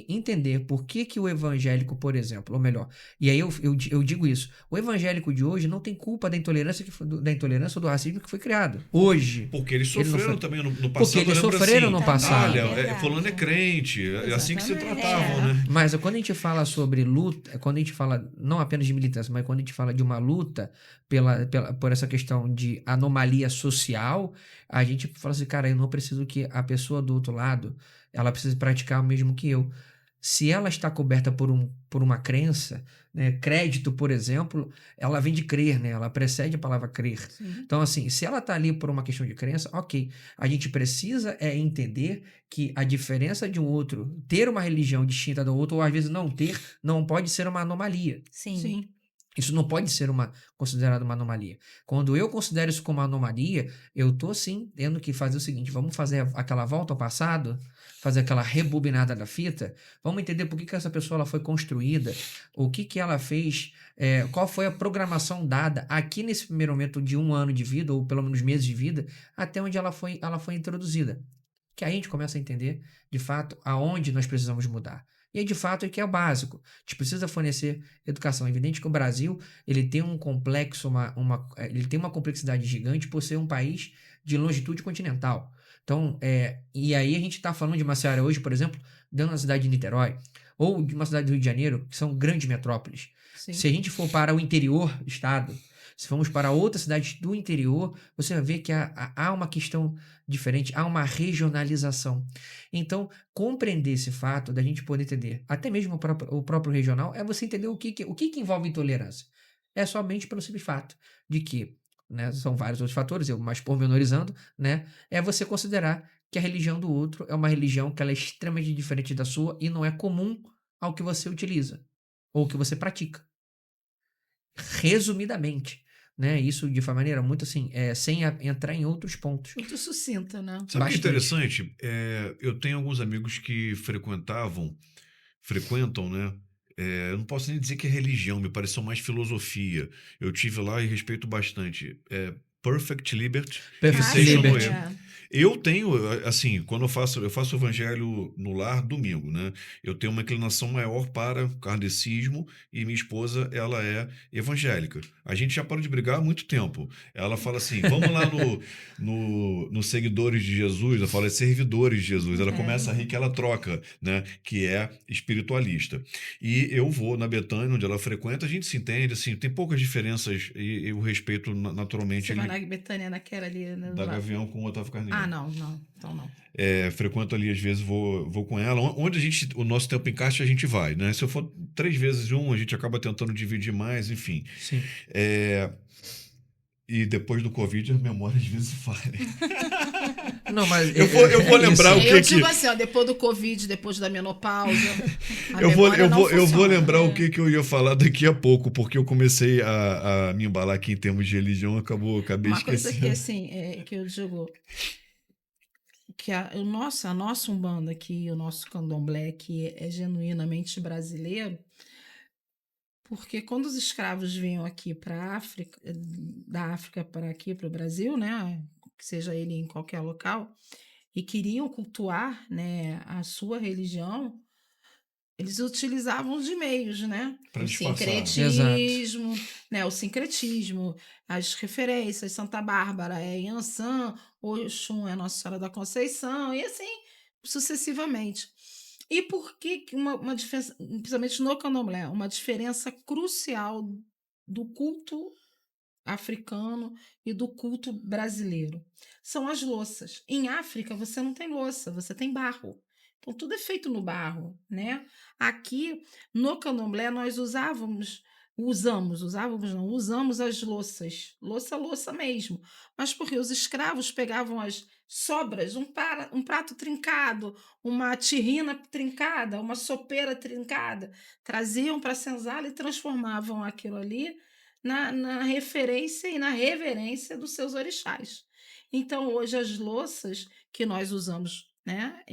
entender por que o evangélico, por exemplo, ou melhor, e aí eu digo isso, o evangélico de hoje não tem culpa da intolerância ou do racismo que foi criado. Hoje. Porque eles Ele não sofreram foi- também no passado. Porque eles eu lembro sofreram assim, no passado. Olha, Verdade. fulano é crente, é assim que se Exatamente. tratavam, né? Mas quando a gente fala sobre luta, quando a gente fala não apenas de militância, mas quando a gente fala de uma luta por essa questão de anomalia social, a gente fala assim, cara, eu não preciso que a pessoa do outro lado, ela precise praticar o mesmo que eu. se ela está coberta por uma crença, né? Crédito, por exemplo, ela vem de crer, né? Ela precede a palavra crer. Sim. Então, assim, se ela está ali por uma questão de crença, ok. A gente precisa entender que a diferença de um outro, ter uma religião distinta do outro, ou às vezes não ter, não pode ser uma anomalia. Sim. Sim. Isso não pode ser considerado uma anomalia. Quando eu considero isso como uma anomalia, eu estou sim tendo que fazer o seguinte: vamos fazer aquela volta ao passado, fazer aquela rebobinada da fita, vamos entender por que essa pessoa ela foi construída, o que ela fez, qual foi a programação dada aqui nesse primeiro momento de 1 ano de vida, ou pelo menos meses de vida, até onde ela foi introduzida. Que aí a gente começa a entender, de fato, aonde nós precisamos mudar. E aí, de fato, é que é o básico. A gente precisa fornecer educação. É evidente que o Brasil ele tem um complexo, ele tem uma complexidade gigante por ser um país de longitude continental. Então, e aí a gente está falando de uma Ceará hoje, por exemplo, dentro da cidade de Niterói, ou de uma cidade do Rio de Janeiro, que são grandes metrópoles. Sim. Se a gente for para o interior do estado, se formos para outras cidades do interior, você vai ver que há uma questão diferente, há uma regionalização. Então, compreender esse fato, da gente poder entender, até mesmo o próprio regional, é você entender o que envolve intolerância. É somente pelo simples fato de que, né, são vários outros fatores, eu mais pormenorizando, né, é você considerar que a religião do outro é uma religião que ela é extremamente diferente da sua e não é comum ao que você utiliza ou que você pratica. Resumidamente, né? Isso de uma maneira muito assim, sem entrar em outros pontos. Muito sucinta, né? Sabe o que é Bastante. interessante? Eu tenho alguns amigos que frequentam, né? Eu não posso nem dizer que é religião, me pareceu mais filosofia. Eu tive lá e respeito bastante. Perfect Liberty e Perfect Seixo Liberty. Noé. Eu tenho, assim, quando eu faço o evangelho no lar domingo, né? Eu tenho uma inclinação maior para o kardecismo e minha esposa, ela é evangélica. A gente já parou de brigar há muito tempo. Ela fala assim, vamos lá no Seguidores de Jesus, ela fala Servidores de Jesus. Ela começa a rir que ela troca, né? Que é espiritualista. E eu vou na Betânia, onde ela frequenta, a gente se entende, assim, tem poucas diferenças e eu respeito naturalmente Você vai ele na Betânia, naquela ali, né, da lá. Gavião com o Otávio Carneiro. Ah, não. Então não. Frequento ali, às vezes vou com ela. Onde o nosso tempo encaixa, a gente vai, né? Se eu for 3 vezes a gente acaba tentando dividir mais, enfim. Sim. E depois do Covid, a memória às vezes falha. Não, mas Eu vou lembrar o que Eu digo assim, ó, depois do Covid, depois da menopausa, a memória não eu vou funciona. lembrar o que eu ia falar daqui a pouco, porque eu comecei a me embalar aqui em termos de religião, acabei Uma coisa esquecendo. que, assim, que eu digo, que a nossa Umbanda aqui, o nosso Candomblé, que é genuinamente brasileiro, porque quando os escravos vinham aqui para África, da África para aqui, para o Brasil, né, que seja ele em qualquer local, e queriam cultuar, né, a sua religião, eles utilizavam de meios, né? Pra O disfarçar. sincretismo, né? O sincretismo, as referências, Santa Bárbara é Iansã, Oxum é Nossa Senhora da Conceição, e assim sucessivamente. E por que uma diferença, principalmente no candomblé, uma diferença crucial do culto africano e do culto brasileiro? São as louças. Em África, você não tem louça, você tem barro. Então, tudo é feito no barro, né? Aqui, no candomblé, nós usamos as louças. Louça mesmo. Mas porque os escravos pegavam as sobras, um prato trincado, uma tirrina trincada, uma sopeira trincada, traziam para a senzala e transformavam aquilo ali na referência e na reverência dos seus orixás. Então, hoje, as louças que nós usamos, né,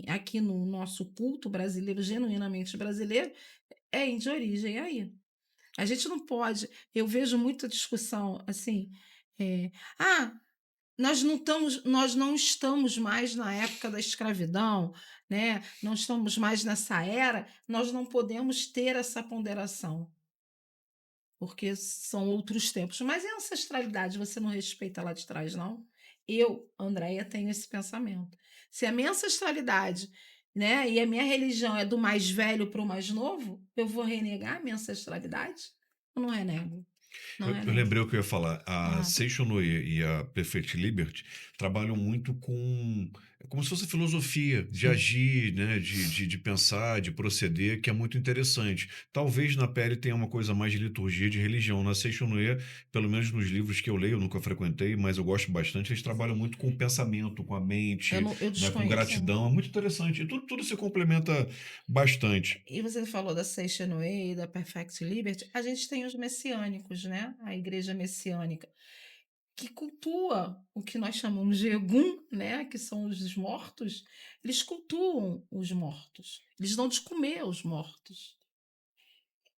aqui no nosso culto brasileiro, genuinamente brasileiro, é de origem aí. A gente não pode. Eu vejo muita discussão assim. é, ah, nós não estamos mais na época da escravidão, né? Não estamos mais nessa era, nós não podemos ter essa ponderação porque são outros tempos. Mas e a ancestralidade você não respeita lá de trás, não? Eu, Andréia, tenho esse pensamento. Se a minha ancestralidade, né, e a minha religião é do mais velho para o mais novo, eu vou renegar a minha ancestralidade? Eu não renego. Não Eu renego. lembrei o que eu ia falar. A Ah. Seixo Noé e a Perfect Liberty trabalham muito com é como se fosse filosofia de Sim. agir, né? De pensar, de proceder, que é muito interessante. Talvez na pele tenha uma coisa mais de liturgia, de religião. Na Seixonoe, pelo menos nos livros que eu leio, eu nunca frequentei, mas eu gosto bastante, eles trabalham muito com o pensamento, com a mente, Eu né? Com desconheço. gratidão. É muito interessante. E tudo se complementa bastante. E você falou da Seixonoe Way, da Perfect Liberty, a gente tem os messiânicos, né? A igreja messiânica, que cultua o que nós chamamos de Egum, né? Que são os mortos. Eles cultuam os mortos. Eles dão de comer aos mortos.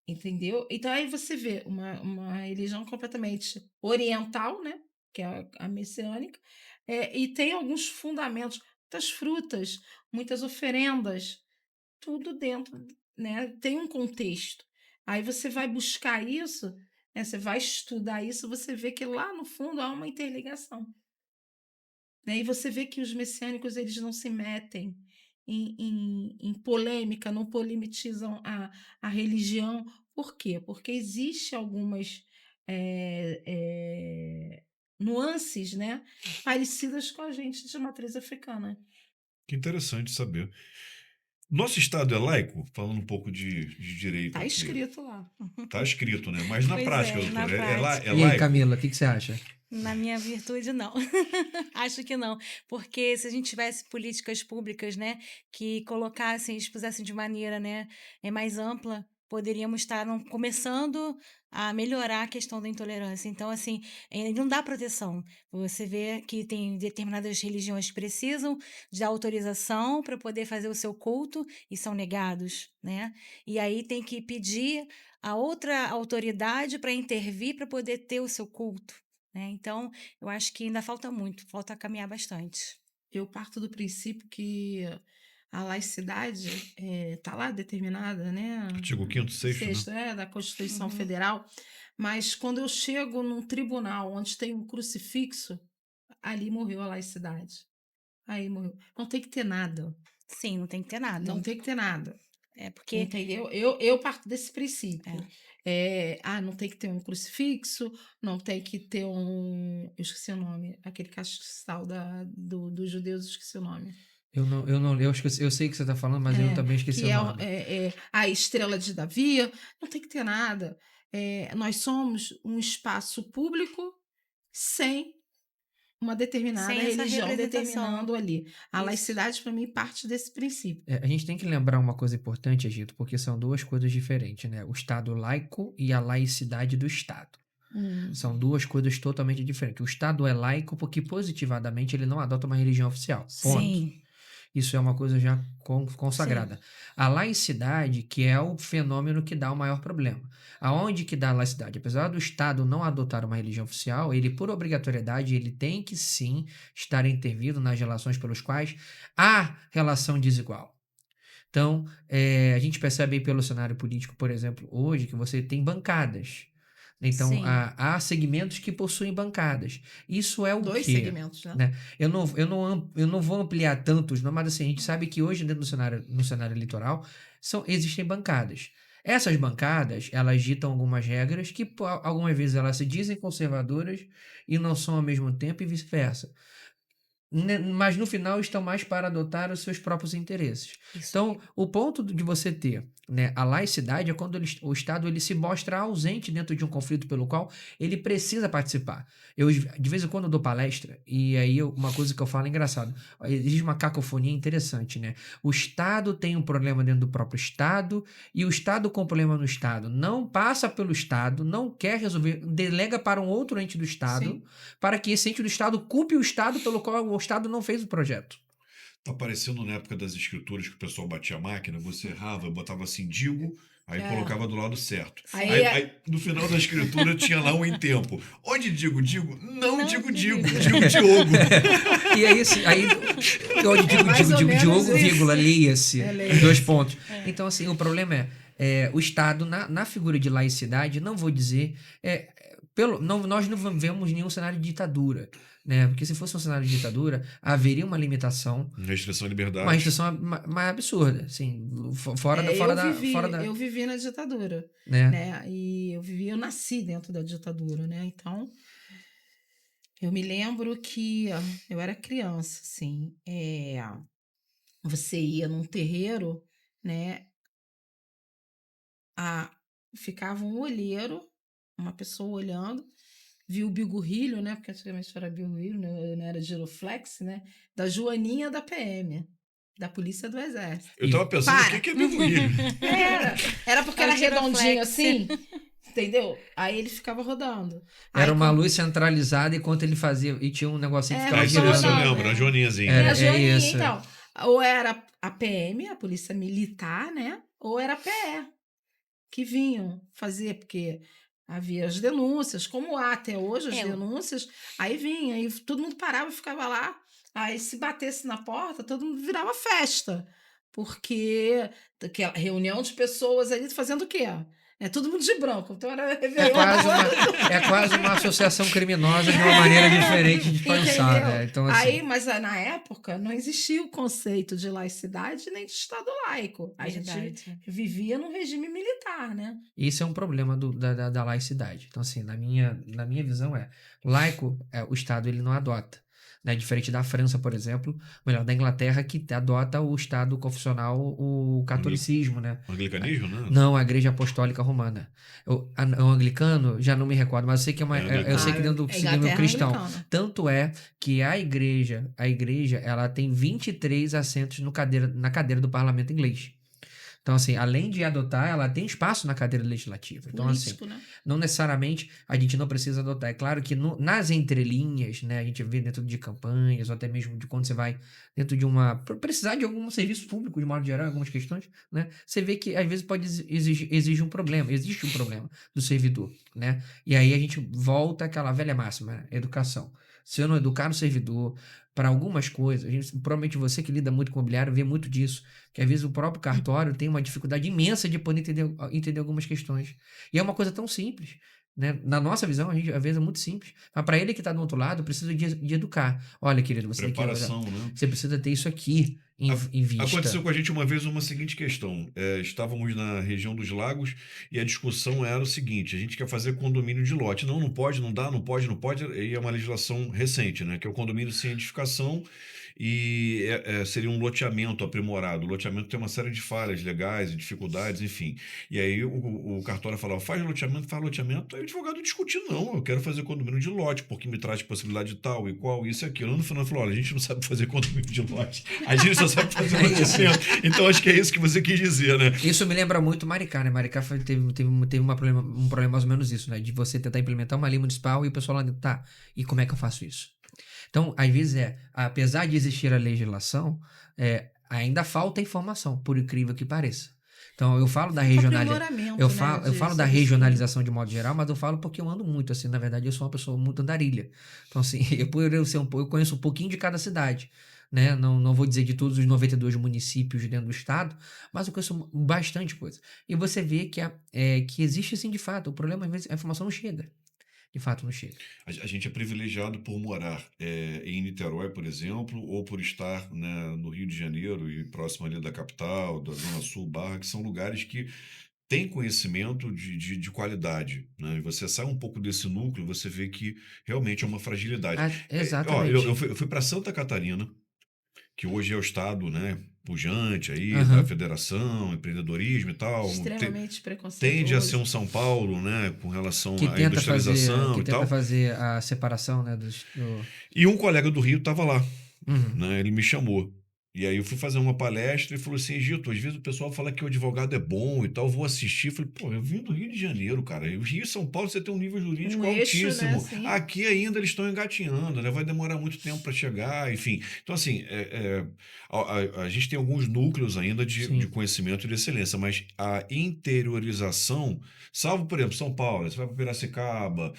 Entendeu? Então aí você vê uma religião completamente oriental, né? Que é a messiânica, e tem alguns fundamentos, muitas frutas, muitas oferendas, tudo dentro, né? Tem um contexto. Aí você vai buscar isso, né? Você vai estudar isso, você vê que lá no fundo há uma interligação, né? E você vê que os messiânicos eles não se metem em polêmica, não polemizam a religião. Por quê? Porque existe algumas eh, eh, nuances, né, parecidas com a gente de matriz africana. Que interessante saber. Nosso Estado é laico? Falando um pouco de direito Está aqui. escrito lá. Está escrito, né? Mas na Pois prática, é, na doutor, é prática. E aí, laico? Camila, o que você acha? Na minha virtude, não. Acho que não. Porque se a gente tivesse políticas públicas, né, que colocassem, expusessem de maneira, né, mais ampla, poderíamos estar começando a melhorar a questão da intolerância. Então, assim, não dá proteção. Você vê que tem determinadas religiões que precisam de autorização para poder fazer o seu culto e são negados, né? E aí tem que pedir a outra autoridade para intervir para poder ter o seu culto, né? Então, eu acho que ainda falta muito, falta caminhar bastante. Eu parto do princípio que a laicidade está lá determinada, né? Artigo 5º, 6º, né? Sexto, da Constituição Uhum. Federal, mas quando eu chego num tribunal onde tem um crucifixo, ali morreu a laicidade. Aí morreu. Não tem que ter nada. Sim, não tem que ter nada. Não tem que ter nada. É porque Entendeu? Eu parto desse princípio. Não tem que ter um crucifixo, não tem que ter um. Eu esqueci o nome, aquele castiçal dos judeus, eu esqueci o nome. Eu acho que eu sei o que você está falando, mas eu também esqueci Que o é, nome. a estrela de Davi, não tem que ter nada. Nós somos um espaço público sem uma determinada sem essa religião representação. determinando ali. A Isso. laicidade, para mim, parte desse princípio. A gente tem que lembrar uma coisa importante, Egito, porque são duas coisas diferentes, né? O Estado laico e a laicidade do Estado. São duas coisas totalmente diferentes. O Estado é laico porque, positivamente, ele não adota uma religião oficial. Ponto. Sim. Isso é uma coisa já consagrada. A laicidade, que é o fenômeno que dá o maior problema. Aonde que dá a laicidade? Apesar do Estado não adotar uma religião oficial, ele, por obrigatoriedade, ele tem que sim estar intervindo nas relações pelos quais há relação desigual. Então, a gente percebe aí pelo cenário político, por exemplo, hoje, que você tem bancadas. Então, Sim. há segmentos que possuem bancadas. Isso é o Dois quê? segmentos, né? Né? Eu não vou ampliar tantos, não, mas assim, a gente sabe que hoje, dentro no cenário eleitoral, existem bancadas. Essas bancadas, elas ditam algumas regras que, algumas vezes, elas se dizem conservadoras e não são ao mesmo tempo e vice-versa. Mas no final estão mais para adotar os seus próprios interesses. Isso Então, aí. o ponto de você ter, né, a laicidade é quando o Estado ele se mostra ausente dentro de um conflito pelo qual ele precisa participar. Eu, de vez em quando, dou palestra, e aí uma coisa que eu falo é engraçado. Existe uma cacofonia interessante, né? O Estado tem um problema dentro do próprio Estado, e o Estado com problema no Estado não passa pelo Estado, não quer resolver, delega para um outro ente do Estado, Sim. para que esse ente do Estado culpe o Estado pelo qual o Estado não fez o projeto. Tá parecendo na época das escrituras que o pessoal batia a máquina, você errava, botava assim, digo, aí colocava do lado certo. Aí, no final da escritura tinha lá um em tempo. Onde digo, não digo, digo Diogo. E aí, onde digo Diogo, vírgula, leia-se, dois pontos. Então, assim, o problema o Estado, na figura de laicidade, não vou dizer, nós não vemos nenhum cenário de ditadura, né? Porque se fosse um cenário de ditadura, haveria uma limitação, Restrição à liberdade. uma restrição mais absurda, assim, fora da... Eu vivi na ditadura, né? né? E eu nasci dentro da ditadura, né? Então, Eu me lembro que eu era criança, assim, você ia num terreiro, né, a ficava um olheiro, uma pessoa olhando, via o bigorrilho, né, porque antigamente era bigorrilho, né, não era giroflex, né, da joaninha da PM, da polícia do exército. Eu tava pensando o que Para! que é bigorrilho. Era porque É o era redondinho giroflex. assim, entendeu? Aí ele ficava rodando. Era Aí uma quando luz centralizada enquanto ele fazia. E tinha um negocinho que é, ficava Ah, quando isso, tá isso eu girando. rodando, lembro, a joaninhazinha. é a É joaninha, isso. então. Ou era a PM, a polícia militar, né? Ou era a PE, que vinham fazer, porque havia as denúncias, como há até hoje as É, denúncias, aí vinha, e todo mundo parava e ficava lá. Aí se batesse na porta, todo mundo virava festa. Porque aquela reunião de pessoas ali fazendo o quê? É todo mundo de branco. Então era É Réveillon quase uma, todo. é quase uma associação criminosa de uma maneira diferente de pensar, Entendeu? né? Então, Aí, assim, mas na época não existia o conceito de laicidade nem de Estado laico. A gente verdade. vivia num regime militar, né? isso é um problema da laicidade. Então, assim, na minha visão laico, o Estado ele não adota. Né? Diferente da França, por exemplo, melhor, da Inglaterra, que adota o Estado confessional, o Angli- catolicismo, né? Anglicanismo, né? Não, a Igreja Apostólica Romana. O anglicano, já não me recordo, mas eu sei que É eu sei anglicano. que dentro do A sistema Inglaterra é cristão. anglicana. Tanto é que a igreja, ela tem 23 assentos no na cadeira do parlamento inglês. Então, assim, além de adotar, ela tem espaço na cadeira legislativa. Então, assim, Político, né? não necessariamente a gente não precisa adotar. É claro que nas entrelinhas, né, a gente vê dentro de campanhas, ou até mesmo de quando você vai dentro de precisar de algum serviço público, de modo geral, algumas questões, né, você vê que às vezes pode existe um problema do servidor, né, e aí a gente volta àquela velha máxima, né, educação. Se eu não educar o servidor para algumas coisas, provavelmente você que lida muito com imobiliário vê muito disso, que às vezes o próprio cartório tem uma dificuldade imensa de poder entender algumas questões. E é uma coisa tão simples. Né? Na nossa visão, a gente, às vezes é muito simples. Mas para ele que está do outro lado, precisa de educar. Olha, querido, você tem que olhar, Preparação, né? você precisa ter isso aqui em Aconteceu vista. com a gente uma vez uma seguinte questão. Estávamos na região dos lagos e a discussão era o seguinte: a gente quer fazer condomínio de lote. Não, não pode, não dá, não pode, não pode. E é uma legislação recente, né? Que é o condomínio sem edificação e seria um loteamento aprimorado. O loteamento tem uma série de falhas legais e dificuldades, enfim. E aí o cartório falava: faz loteamento. Aí o advogado discutiu: não, eu quero fazer condomínio de lote, porque me traz possibilidade de tal e qual, isso e aquilo. No final falou: olha, a gente não sabe fazer condomínio de lote. A gente só sabe fazer É isso. loteamento. Então acho que é isso que você quis dizer, né? Isso me lembra muito Maricá, né? Maricá teve um problema mais ou menos isso, né? De você tentar implementar uma lei municipal e o pessoal lá dentro, tá, e como é que eu faço isso? Então, às vezes apesar de existir a legislação, ainda falta informação, por incrível que pareça. Então, eu falo da regionalização. Aprimoramento, Eu né? falo da Sobre regionalização de modo geral, mas eu falo porque eu ando muito, assim, na verdade, eu sou uma pessoa muito andarilha. Então, assim, eu conheço um pouquinho de cada cidade, né? Não vou dizer de todos os 92 municípios dentro do estado, mas eu conheço bastante coisa. E você vê que existe, sim, de fato, o problema, às vezes, a informação não chega. De fato, não chega. A gente é privilegiado por morar em Niterói, por exemplo, ou por estar, né, no Rio de Janeiro e próximo ali da capital, da Zona Sul, Barra, que são lugares que têm conhecimento de qualidade. Né? E você sai um pouco desse núcleo, você vê que realmente é uma fragilidade. Ó, eu Exatamente. fui para Santa Catarina, que hoje é o estado, né, pujante aí da Aham. federação, empreendedorismo e tal. extremamente Tende a ser um preconceituoso. São Paulo, né, com relação Que à tenta fazer, industrialização que e tenta tal. fazer a separação, né, E um colega do Rio estava lá, Uhum. né? Ele me chamou. E aí eu fui fazer uma palestra e falou assim: Egito, às vezes o pessoal fala que o advogado é bom e tal, eu vou assistir. Eu falei: pô, eu vim do Rio de Janeiro, cara. O Rio e São Paulo você tem um nível Um jurídico eixo, né? altíssimo. Assim, Aqui ainda eles estão engatinhando, né? Vai demorar muito tempo para chegar, enfim. Então, assim, a gente tem alguns núcleos ainda de Sim. conhecimento e de excelência, mas a interiorização, salvo, por exemplo, São Paulo, você vai para Piracicaba,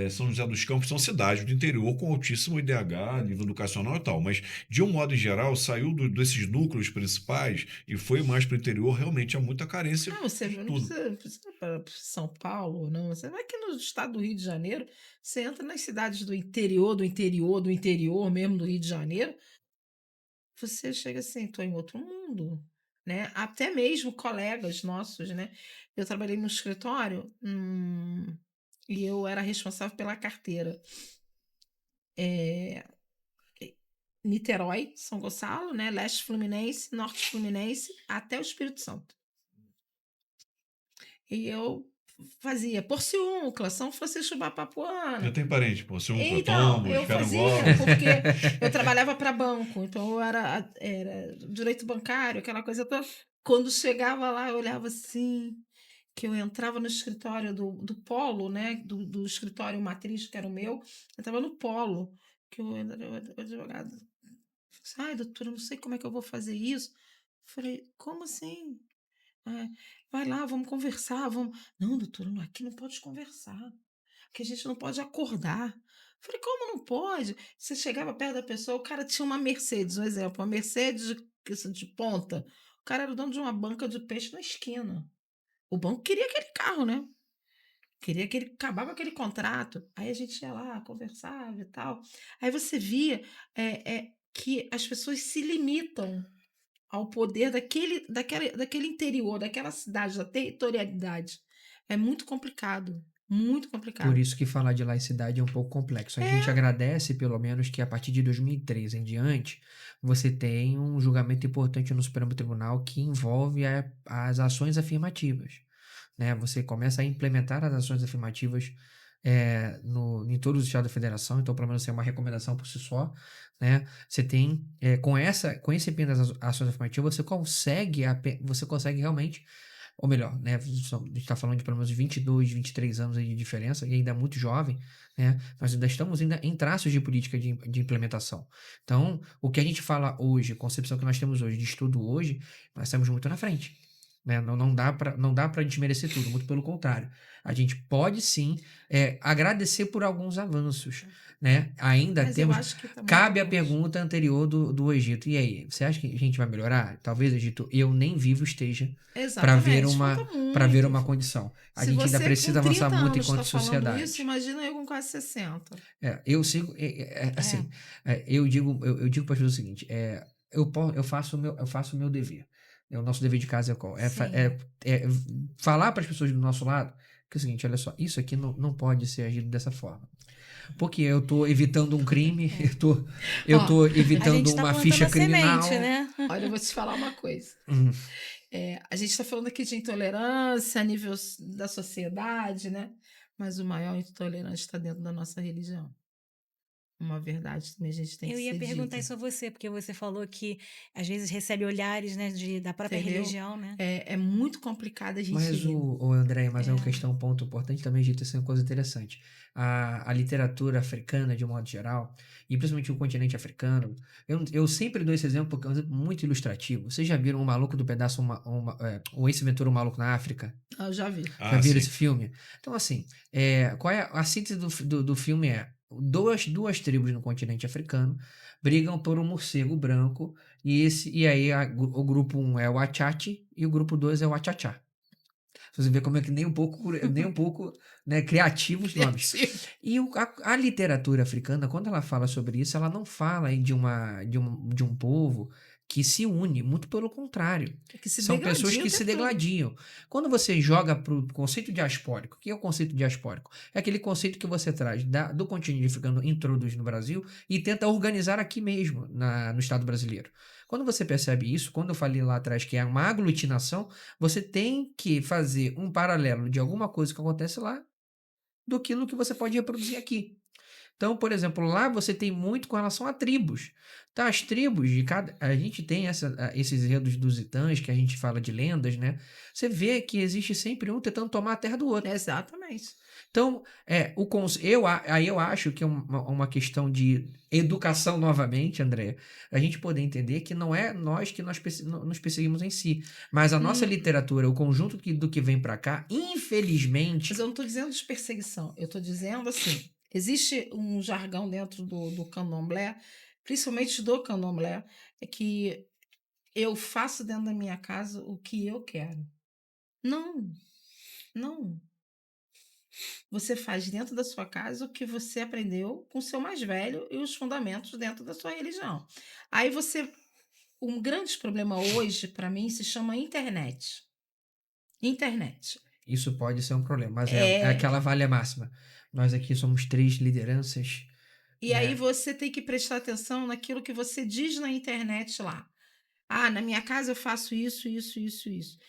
São José dos Campos, são cidades do interior com altíssimo IDH, nível educacional e tal, mas de um modo geral, saiu desses núcleos principais e foi mais para o interior, realmente há muita carência não, você de não tudo. precisa ir para São Paulo, não. Você vai aqui no estado do Rio de Janeiro, você entra nas cidades do interior, do interior, do interior mesmo do Rio de Janeiro, você chega assim, estou em outro mundo, né? Até mesmo colegas nossos, né? Eu trabalhei no escritório, e eu era responsável pela carteira. é, Niterói, São Gonçalo, né? Leste Fluminense, Norte Fluminense, até o Espírito Santo. E eu fazia Porciúncula, São Francisco da Eu Papuana. tenho parente, Porciúncula, Então, Tombos, eu fazia Carangola. porque eu trabalhava para banco, então eu era direito bancário, aquela coisa toda. Quando chegava lá, eu olhava assim, que eu entrava no escritório do Polo, né? Do escritório matriz, que era o meu, eu estava no Polo, que o advogado. Ai, doutora, eu não sei como é que eu vou fazer isso. Falei, como assim? É, vai lá, vamos conversar, vamos. Não, doutora, aqui não pode conversar, que a gente não pode acordar. Falei, como não pode? Você chegava perto da pessoa, o cara tinha uma Mercedes, um exemplo, uma Mercedes de ponta. O cara era o dono de uma banca de peixe na esquina. O banco queria aquele carro, né? Queria que ele acabava aquele contrato. Aí a gente ia lá, conversava e tal. Aí você via que as pessoas se limitam ao poder daquele interior, daquela cidade, da territorialidade. É muito complicado. Muito Por complicado. isso que falar de laicidade é um pouco complexo. A gente É, agradece, pelo menos, que a partir de 2003 em diante, você tem um julgamento importante no Supremo Tribunal que envolve as ações afirmativas, né? Você começa a implementar as ações afirmativas em todos os estados da federação, então pelo menos é uma recomendação por si só, né? Você tem, com esse empenho das ações afirmativas, você consegue realmente, ou melhor, né, a gente está falando de pelo menos 22, 23 anos aí de diferença, e ainda muito jovem, né, nós ainda estamos em traços de política de implementação. Então, o que a gente fala hoje, a concepção que nós temos hoje, de estudo hoje, nós estamos muito na frente. Né? Não dá para desmerecer tudo, muito pelo contrário. A gente pode sim agradecer por alguns avanços. Né? Ainda mas eu temos. acho que está muito Cabe a longe. pergunta anterior do Egito. E aí, você acha que a gente vai melhorar? Talvez, Egito, eu nem vivo esteja para ver Exatamente, falta muito. uma condição. A Se gente ainda você com precisa avançar 30 muito anos está enquanto falando isso, sociedade. imagina eu com quase 60. Eu sigo, assim, eu digo para as pessoas o seguinte, eu faço o meu dever. O nosso dever de casa é qual? Sim. É falar para as pessoas do nosso lado que é o seguinte, olha só, isso aqui não pode ser agido dessa forma. Porque eu estou evitando um crime, eu Ó, tô A gente evitando está uma plantando ficha a semente, criminal. né? olha, eu vou te falar uma coisa. Hum, A gente está falando aqui de intolerância a nível da sociedade, né? Mas o maior intolerante está dentro da nossa religião. Uma verdade também a gente tem que Eu ia ser perguntar dita, isso a você, porque você falou que às vezes recebe olhares, né, da própria entendeu? religião, né? É muito complicado a gente Mas ir. o André, mas é uma É, questão, um ponto importante também, gente, isso é uma coisa interessante. A literatura africana, de um modo geral, e principalmente o continente africano, eu sempre dou esse exemplo porque é um exemplo muito ilustrativo. Vocês já viram O Maluco do Pedaço, o Ace Ventura, o Maluco na África? Eu já vi. Já Ah, viram sim. esse filme? Então, assim, qual é a síntese do filme duas tribos no continente africano brigam por um morcego branco e aí o grupo 1 é o Achati e o grupo 2 é o Achachá. Você vê como é que nem um pouco, né, criativos nomes. Criativo. E a literatura africana, quando ela fala sobre isso, ela não fala aí de um povo que se une, muito pelo contrário. Que se São pessoas degladia que o se tempo todo. degladiam. Quando você joga para o conceito diaspórico, o que é o conceito diaspórico? É aquele conceito que você traz do continente africano, introduz no Brasil e tenta organizar aqui mesmo, no Estado brasileiro. Quando você percebe isso, quando eu falei lá atrás que é uma aglutinação, você tem que fazer um paralelo de alguma coisa que acontece lá do que você pode reproduzir aqui. Então, por exemplo, lá você tem muito com relação a tribos. Tá, as tribos de cada. A gente tem esses enredos dos Itãs, que a gente fala de lendas, né? Você vê que existe sempre um tentando tomar a terra do outro. Exatamente. Então, aí eu acho que é uma questão de educação novamente, André, a gente poder entender que não é nós que nos perseguimos em si, mas a nossa Hum, literatura, o conjunto do que vem para cá, Mas infelizmente, eu não estou dizendo de perseguição. Eu estou dizendo assim: existe um jargão dentro do candomblé, principalmente do candomblé, é que eu faço dentro da minha casa o que eu quero. Não, não. Você faz dentro da sua casa o que você aprendeu com o seu mais velho e os fundamentos dentro da sua religião. Aí você. Um grande problema hoje, para mim, se chama internet. Internet. isso pode ser um problema, mas é É. aquela valha máxima. Nós aqui somos três lideranças E aí né? você tem que prestar atenção naquilo que você diz na internet lá. Ah, na minha casa eu faço isso, isso, isso, isso.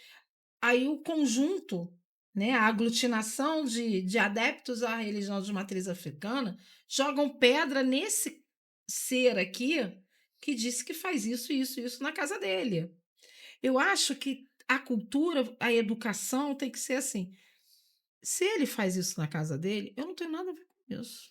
Aí o conjunto, né, a aglutinação de adeptos à religião de matriz africana jogam pedra nesse ser aqui que disse que faz isso, isso, isso na casa dele. Eu acho que a cultura, a educação tem que ser assim. Se ele faz isso na casa dele, eu não tenho nada a ver com isso.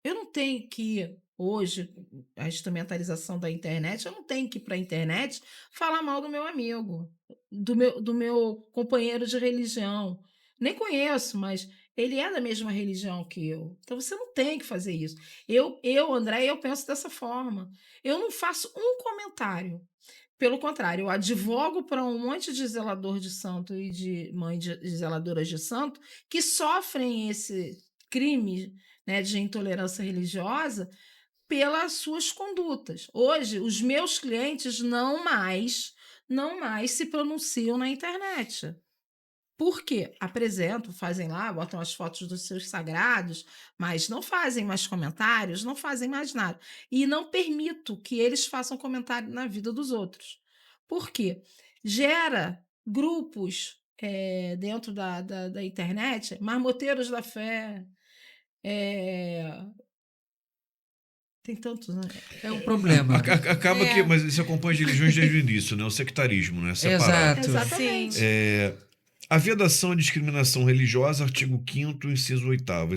Eu não tenho que, hoje, a instrumentalização da internet, eu não tenho que ir para a internet falar mal do meu amigo, do meu companheiro de religião. Nem conheço, mas ele é da mesma religião que eu. Então você não tem que fazer isso. André, eu penso dessa forma. Eu não faço um comentário. Pelo contrário, eu advogo para um monte de zelador de santo e de mãe de zeladoras de santo que sofrem esse crime, né, de intolerância religiosa pelas suas condutas. Hoje, os meus clientes não mais se pronunciam na internet. Por quê? Apresentam, fazem lá, botam as fotos dos seus sagrados, mas não fazem mais comentários, não fazem mais nada. E não permito que eles façam comentário na vida dos outros. Por quê? Gera grupos dentro da internet, marmoteiros da fé, é, tem tantos, né? É um problema. Acaba que, É, mas isso acompanha as religiões desde o início, né? O sectarismo, né? Separado. Exato. Exatamente. sim. A vedação à discriminação religiosa, artigo 5º, inciso 8º,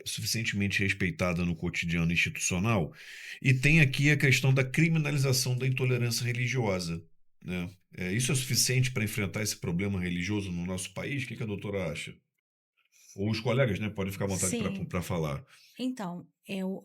suficientemente respeitada no cotidiano institucional, e tem aqui a questão da criminalização da intolerância religiosa, né? Isso é suficiente para enfrentar esse problema religioso no nosso país? O que a doutora acha? Ou os colegas, né? Podem ficar à vontade Sim. para falar. Então, eu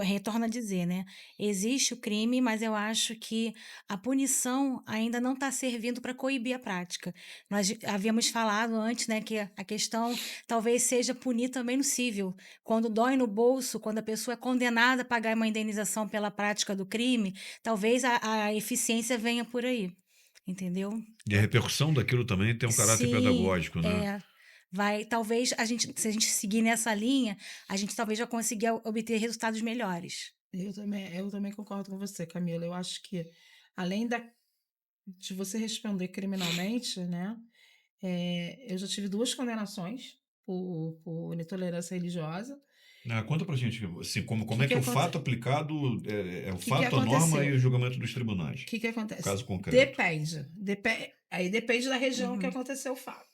retorno a dizer, né? Existe o crime, mas eu acho que a punição ainda não está servindo para coibir a prática. Nós havíamos falado antes, né, que a questão talvez seja punir também no cível. Quando dói no bolso, quando a pessoa é condenada a pagar uma indenização pela prática do crime, talvez a eficiência venha por aí. Entendeu? E a repercussão daquilo também tem um caráter Sim, pedagógico, né? talvez se a gente seguir nessa linha, a gente talvez vai conseguir obter resultados melhores. Eu também concordo com você, Camila. Eu acho que, além de você responder criminalmente, né? Eu já tive 2 condenações por intolerância religiosa. Conta pra gente, assim, O como que é que que o aconte fato aplicado é o que fato, a norma e aconteceu? o julgamento dos O tribunais, que acontece? caso concreto. Aí depende da região que Uhum. aconteceu o fato.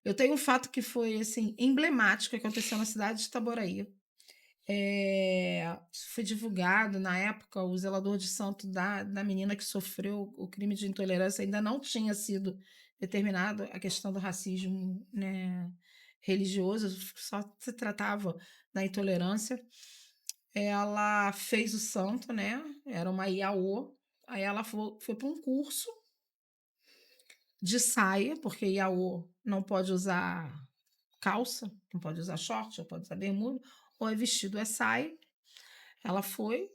Eu tenho um fato que foi, assim, emblemático, que aconteceu na cidade de Itaboraí. Isso foi divulgado na época, o zelador de santo da menina que sofreu o crime de intolerância ainda não tinha sido determinado a questão do racismo, né, religioso, só se tratava da intolerância. Ela fez o santo, né? Era uma IAO. Aí ela foi para um curso de saia, porque IAO não pode usar calça, não pode usar short, não pode usar bermuda, ou é vestido, é saia. Ela foi.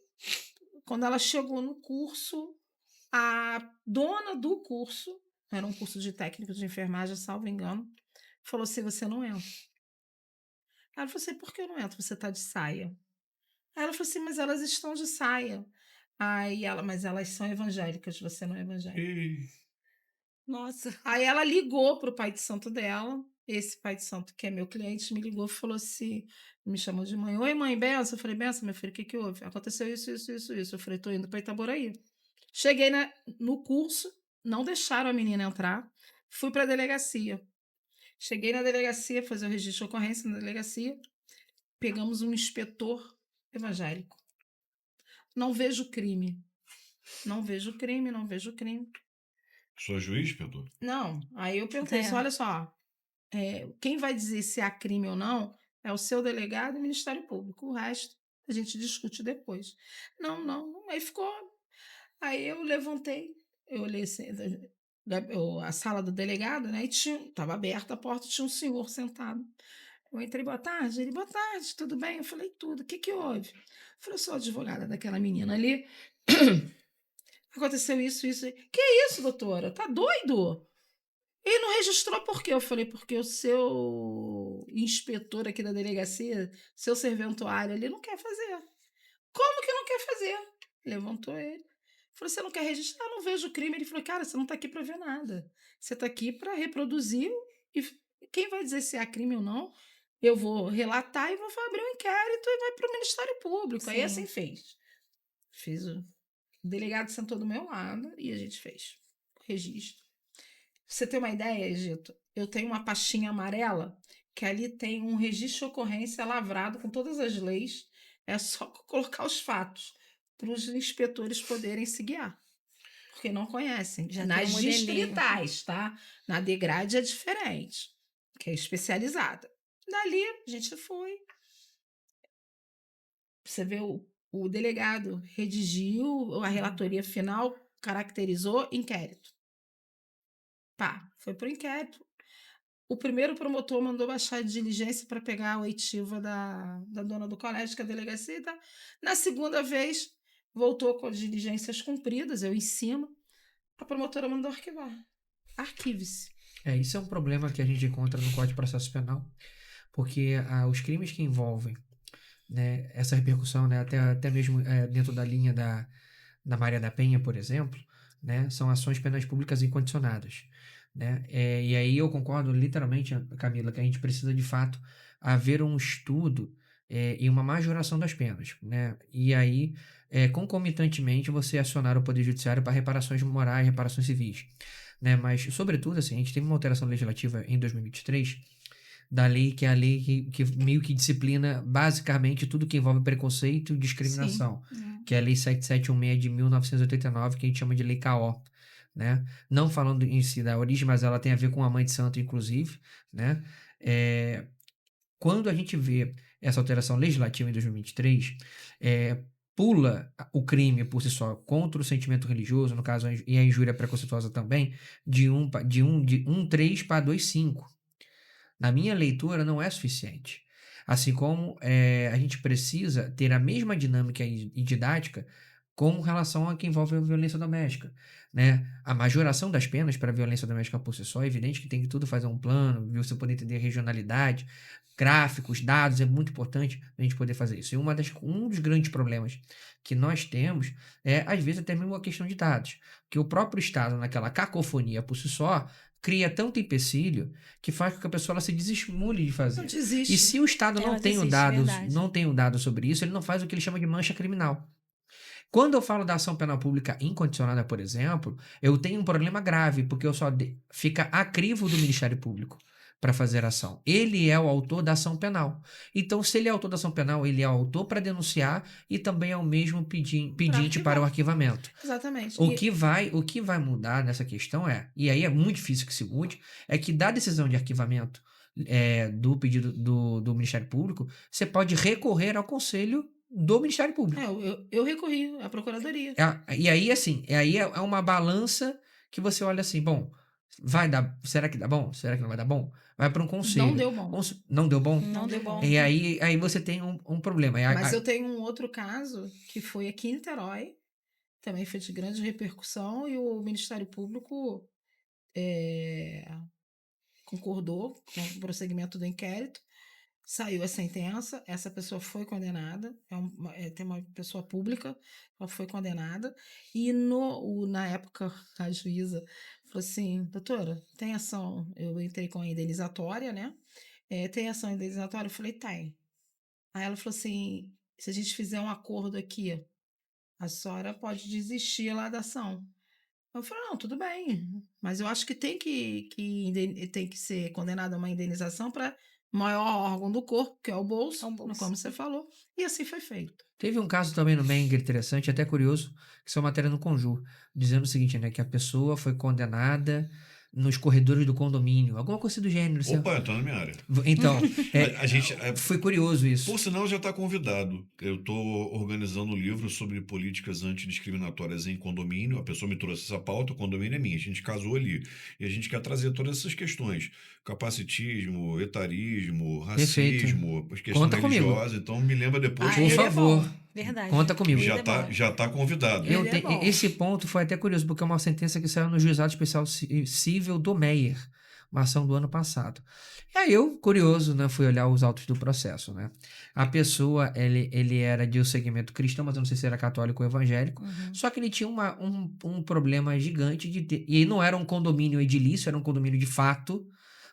Quando ela chegou no curso, a dona do curso, era um curso de técnico de enfermagem, salvo engano, falou assim: você não entra. Ela falou assim: por que eu não entro? Você está de saia. Aí ela falou assim: mas elas estão de saia. Aí ela, mas elas são evangélicas, você não é evangélica. E Nossa. Aí ela ligou para o pai de santo dela, esse pai de santo que é meu cliente, me ligou e falou assim, me chamou de mãe. Oi, mãe, benção. Eu falei, benção, meu filho, o que que houve? Aconteceu isso, isso, isso, isso. Eu falei, tô indo para Itaboraí. Cheguei no curso, não deixaram a menina entrar, fui para a delegacia. Cheguei na delegacia, fazer o registro de ocorrência na delegacia, pegamos um inspetor evangélico. Não vejo crime. Não vejo crime, não vejo crime. sou juiz, Pedro? Não, aí eu perguntei assim, É. olha só, quem vai dizer se há crime ou não é o seu delegado e o Ministério Público. O resto a gente discute depois. Não, não. Aí ficou. Aí eu levantei, eu olhei assim, a sala do delegado, né? E estava aberta a porta, tinha um senhor sentado. Eu entrei, boa tarde. Ele, boa tarde, tudo bem? Eu falei, tudo. O que que houve? Eu falei, eu sou advogada daquela menina ali. Aconteceu isso, isso. Que isso, doutora? Tá doido? E não registrou por quê? Eu falei, porque o seu inspetor aqui da delegacia, seu serventuário ali, não quer fazer. Como que não quer fazer? Levantou ele. Falou, você não quer registrar? Eu não vejo o crime. Ele falou, cara, você não está aqui para ver nada. Você está aqui para reproduzir e quem vai dizer se há crime ou não, eu vou relatar e vou abrir um inquérito e vai para o Ministério Público. Aí assim Sim. fez. Fiz o delegado sentou do meu lado e a gente fez o registro. Pra você ter uma ideia, Egito, eu tenho uma pastinha amarela que ali tem um registro de ocorrência lavrado com todas as leis. É só colocar os fatos para os inspetores poderem se guiar. Porque não conhecem. Já tem Nas um modelinho. distritais, tá? Na degrade é diferente, que é especializada. Dali, a gente foi. Você vê o delegado redigiu a relatoria final, caracterizou inquérito. Pá, foi pro inquérito. O primeiro promotor mandou baixar de diligência para pegar a oitiva da dona do colégio, que é a delegacia. Tá? Na segunda vez, voltou com as diligências cumpridas, eu em cima. A promotora mandou arquivar. Arquive-se. Isso é um problema que a gente encontra no Código de Processo Penal, porque os crimes que envolvem, né, essa repercussão, né, até mesmo dentro da linha da Maria da Penha, por exemplo, né, são ações penais públicas incondicionadas. Né? E aí eu concordo literalmente, Camila, que a gente precisa de fato haver um estudo e uma majoração das penas. Né? E aí, concomitantemente, você acionar o Poder Judiciário para reparações morais, reparações civis. Né? Mas, sobretudo, assim, a gente teve uma alteração legislativa em 2023 da lei, que é a lei que meio que disciplina basicamente tudo que envolve preconceito e discriminação, que é a Lei 7716 de 1989, que a gente chama de Lei K.O., né? Não falando em si da origem, mas ela tem a ver com a Mãe de Santo, inclusive, né? Quando a gente vê essa alteração legislativa em 2023, pula o crime por si só contra o sentimento religioso, no caso, e a injúria preconceituosa também, de 1,3 para 2,5. Na minha leitura, não é suficiente. Assim como a gente precisa ter a mesma dinâmica e didática com relação a que envolve a violência doméstica. Né? A majoração das penas para a violência doméstica por si só é evidente que tem que tudo fazer um plano, você poder entender regionalidade, gráficos, dados, é muito importante a gente poder fazer isso. E um dos grandes problemas que nós temos às vezes, até mesmo a questão de dados. Que o próprio Estado, naquela cacofonia por si só, cria tanto empecilho que faz com que a pessoa ela se desestimule de fazer. Não desiste. E se o Estado Ela não tem desiste, dados, verdade. não tem dados sobre isso, ele não faz o que ele chama de mancha criminal. Quando eu falo da ação penal pública incondicionada, por exemplo, eu tenho um problema grave, porque fica a crivo do Ministério Público para fazer ação. Ele é o autor da ação penal. Então, se ele é autor da ação penal, ele é autor para denunciar e também é o mesmo pedinte para o arquivamento. Exatamente. O que vai mudar nessa questão e aí é muito difícil que se mude, é que da decisão de arquivamento do pedido do Ministério Público, você pode recorrer ao Conselho do Ministério Público. Eu recorri à Procuradoria. E aí, assim, é uma balança que você olha assim, bom, vai dar, será que dá bom? Será que não vai dar bom? Vai para um conselho. Não deu bom. Não deu bom? Não deu bom. E aí você tem um problema. Mas eu tenho um outro caso que foi aqui em Niterói, também foi de grande repercussão, e o Ministério Público concordou com o prosseguimento do inquérito. Saiu a sentença, essa pessoa foi condenada, tem uma pessoa pública, ela foi condenada, e na época a juíza falou assim, doutora, tem ação, eu entrei com a indenizatória, né? Tem ação indenizatória? Eu falei, tem. Aí ela falou assim, se a gente fizer um acordo aqui, a senhora pode desistir lá da ação. Eu falei, não, tudo bem, mas eu acho que tem que ser condenada a uma indenização para maior órgão do corpo, que é o bolso, como você falou, e assim foi feito. Teve um caso também no Menger interessante, até curioso, que saiu matéria no Conjur, dizendo o seguinte, né, que a pessoa foi condenada nos corredores do condomínio, alguma coisa do gênero. Opa, eu tô na minha área. Então, A gente, foi curioso isso. Por sinal, já está convidado. Eu estou organizando um livro sobre políticas antidiscriminatórias em condomínio. A pessoa me trouxe essa pauta, o condomínio é minha. A gente casou ali. E a gente quer trazer todas essas questões. Capacitismo, etarismo, racismo, questão Conta religiosa. comigo. Então, me lembra depois. Por favor. Verdade. Conta comigo. Ele é bom. Já tá convidado. Ele é bom. Esse ponto foi até curioso, porque é uma sentença que saiu no Juizado Especial Cível do Meier, uma ação do ano passado. E aí eu, curioso, né, fui olhar os autos do processo, né? A pessoa, ele era de um segmento cristão, mas eu não sei se era católico ou evangélico, só que ele tinha um problema gigante de ter... E não era um condomínio edilício, era um condomínio de fato,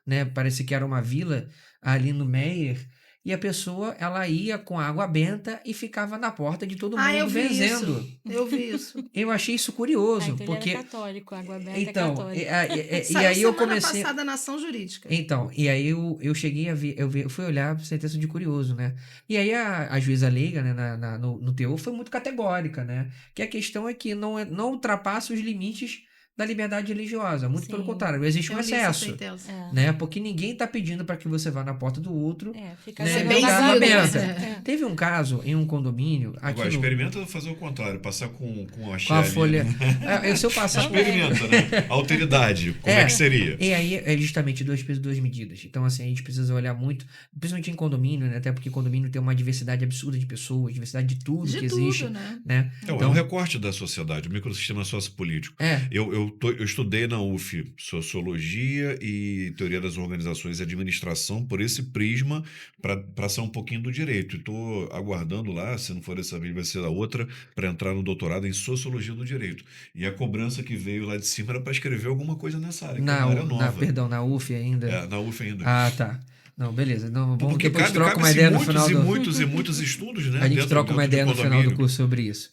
né? Parece que era uma vila ali no Meier, e a pessoa, ela ia com água benta e ficava na porta de todo mundo eu vi benzendo. isso. Eu vi isso. Eu achei isso curioso, Então porque... ele era católico, a água benta Então, é católica. e Saiu aí eu semana comecei... passada na ação jurídica. Então, e aí eu cheguei a ver, eu fui olhar a sentença de curioso, né? E aí a juíza leiga, né, no teor, foi muito categórica, né? Que a questão é que não ultrapassa os limites da liberdade religiosa. Muito pelo Sim. contrário, existe um Eu li essa excesso, sentença. né? Porque ninguém tá pedindo para que você vá na porta do outro, Fica né? Ser jogando benzido, Água né? benta. É. Teve um caso em um condomínio aqui Agora, no... experimenta fazer o contrário, passar com a Com a folha... né? Se eu passar... Experimenta, né? Alteridade, como é que seria? E aí é justamente 2 pesos, 2 medidas. Então, assim, a gente precisa olhar muito, principalmente em condomínio, né? Até porque condomínio tem uma diversidade absurda de pessoas, diversidade de tudo De que tudo, existe, né? né? É um recorte da sociedade, o microsistema sociopolítico. Eu estudei na UF Sociologia e Teoria das Organizações e Administração por esse prisma para ser um pouquinho do direito. E estou aguardando lá, se não for dessa vez, vai ser a outra, para entrar no doutorado em Sociologia do Direito. E a cobrança que veio lá de cima era para escrever alguma coisa nessa área, que é uma área nova. Na UF ainda. Na UF ainda. Ah, tá. Não, beleza. Não, vamos Porque depois trocar uma ideia no final do... muitos estudos, né? A gente troca uma ideia no final do condomínio. curso sobre isso.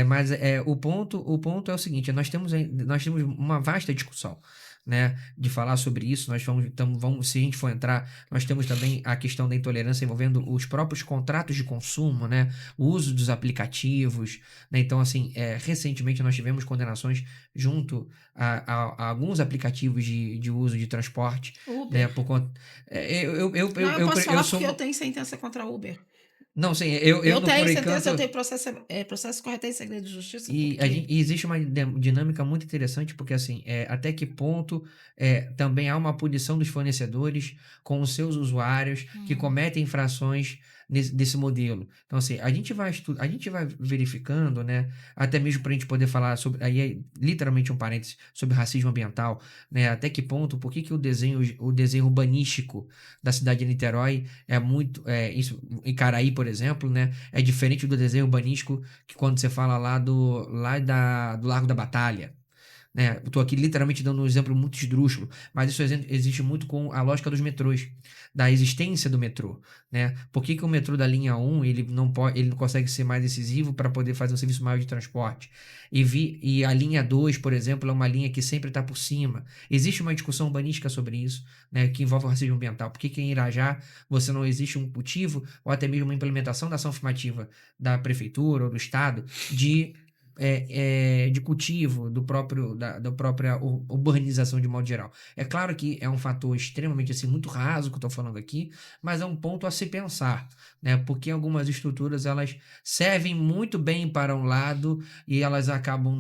Mas o ponto é o seguinte, nós temos uma vasta discussão, né, de falar sobre isso. Nós vamos, se a gente for entrar, nós temos também a questão da intolerância envolvendo os próprios contratos de consumo, né, o uso dos aplicativos, né? Então, assim, recentemente nós tivemos condenações junto a alguns aplicativos de uso de transporte, Uber. né, por conta... Eu posso falar porque eu tenho sentença contra a Uber. Não, sim, Eu não tenho por sentença, enquanto... eu tenho processo correto em segredo de justiça. E existe uma dinâmica muito interessante, porque assim, até que ponto também há uma punição dos fornecedores com os seus usuários que cometem infrações desse modelo. Então, assim, a gente vai verificando, né, até mesmo para a gente poder falar sobre, aí é literalmente um parênteses, sobre racismo ambiental, né, até que ponto, por que o desenho urbanístico da cidade de Niterói é muito, isso, em Caraí, por exemplo, né, é diferente do desenho urbanístico que quando você fala lá do Largo da Batalha, né? Estou aqui literalmente dando um exemplo muito esdrúxulo, mas isso existe muito com a lógica dos metrôs, da existência do metrô, né? Por que o metrô da linha 1 ele não consegue ser mais decisivo para poder fazer um serviço maior de transporte? E a linha 2, por exemplo, é uma linha que sempre está por cima. Existe uma discussão urbanística sobre isso, né, que envolve o racismo ambiental. Por que em Irajá você não existe um motivo ou até mesmo uma implementação da ação afirmativa da prefeitura ou do estado de cultivo da própria urbanização de modo geral? É claro que é um fator extremamente assim, muito raso que eu estou falando aqui, mas é um ponto a se pensar, né? Porque algumas estruturas elas servem muito bem para um lado e elas acabam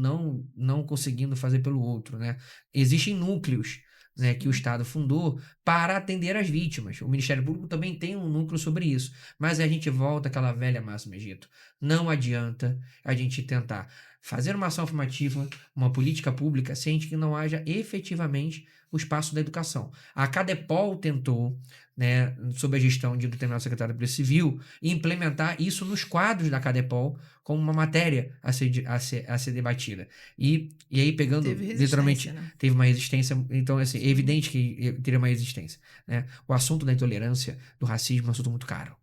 não conseguindo fazer pelo outro, né? Existem núcleos, né, que o Estado fundou para atender as vítimas. O Ministério Público também tem um núcleo sobre isso. Mas a gente volta àquela velha máxima, Egito. Não adianta a gente tentar fazer uma ação afirmativa, uma política pública, sem que não haja efetivamente o espaço da educação. A Cadepol tentou, né, sob a gestão de um determinado secretário da Polícia Civil, implementar isso nos quadros da Cadepol como uma matéria a ser debatida. E aí, pegando, literalmente, né? teve uma resistência. Então, assim, é evidente que teria uma resistência, né? O assunto da intolerância, do racismo, é um assunto muito caro.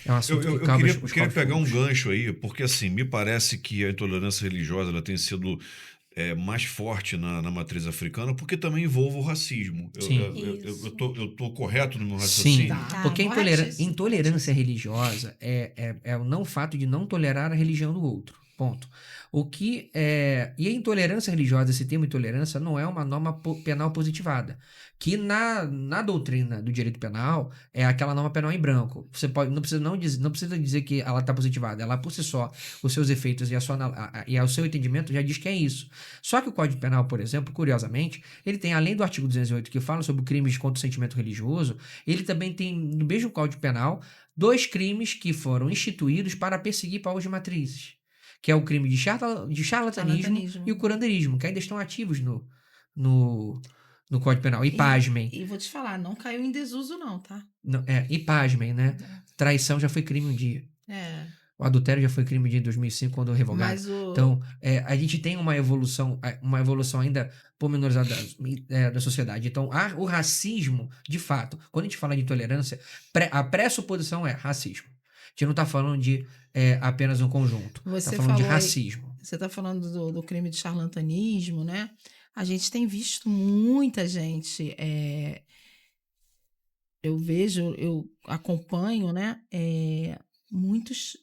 É um assunto Eu que cabe queria pegar um gancho aí, porque assim, me parece que a intolerância religiosa ela tem sido mais forte na matriz africana, porque também envolve o racismo. Eu tô correto no meu raciocínio? Sim, porque a intolerância religiosa é o não fato de não tolerar a religião do outro. Ponto. E a intolerância religiosa, esse termo intolerância, não é uma norma penal positivada, que na doutrina do direito penal é aquela norma penal em branco. Você não precisa dizer que ela está positivada, ela por si só, os seus efeitos e o seu entendimento já diz que é isso. Só que o Código Penal, por exemplo, curiosamente, ele tem, além do artigo 208 que fala sobre crimes contra o sentimento religioso, ele também tem, no mesmo Código Penal, 2 crimes que foram instituídos para perseguir povos de matrizes, que é o crime de charlatanismo e o curanderismo, que ainda estão ativos no Código Penal. E pasmem. E vou te falar, não caiu em desuso não, tá? E pasmem, né? Traição já foi crime um dia. O adultério já foi crime de 2005, quando revogado. Então, a gente tem uma evolução ainda pormenorizada da sociedade. Então, o racismo, de fato, quando a gente fala de intolerância, a pressuposição é racismo. A gente não está falando de apenas um conjunto. Está falando de racismo. Você está falando do crime de charlatanismo, né? A gente tem visto muita gente... eu acompanho, né? Muitas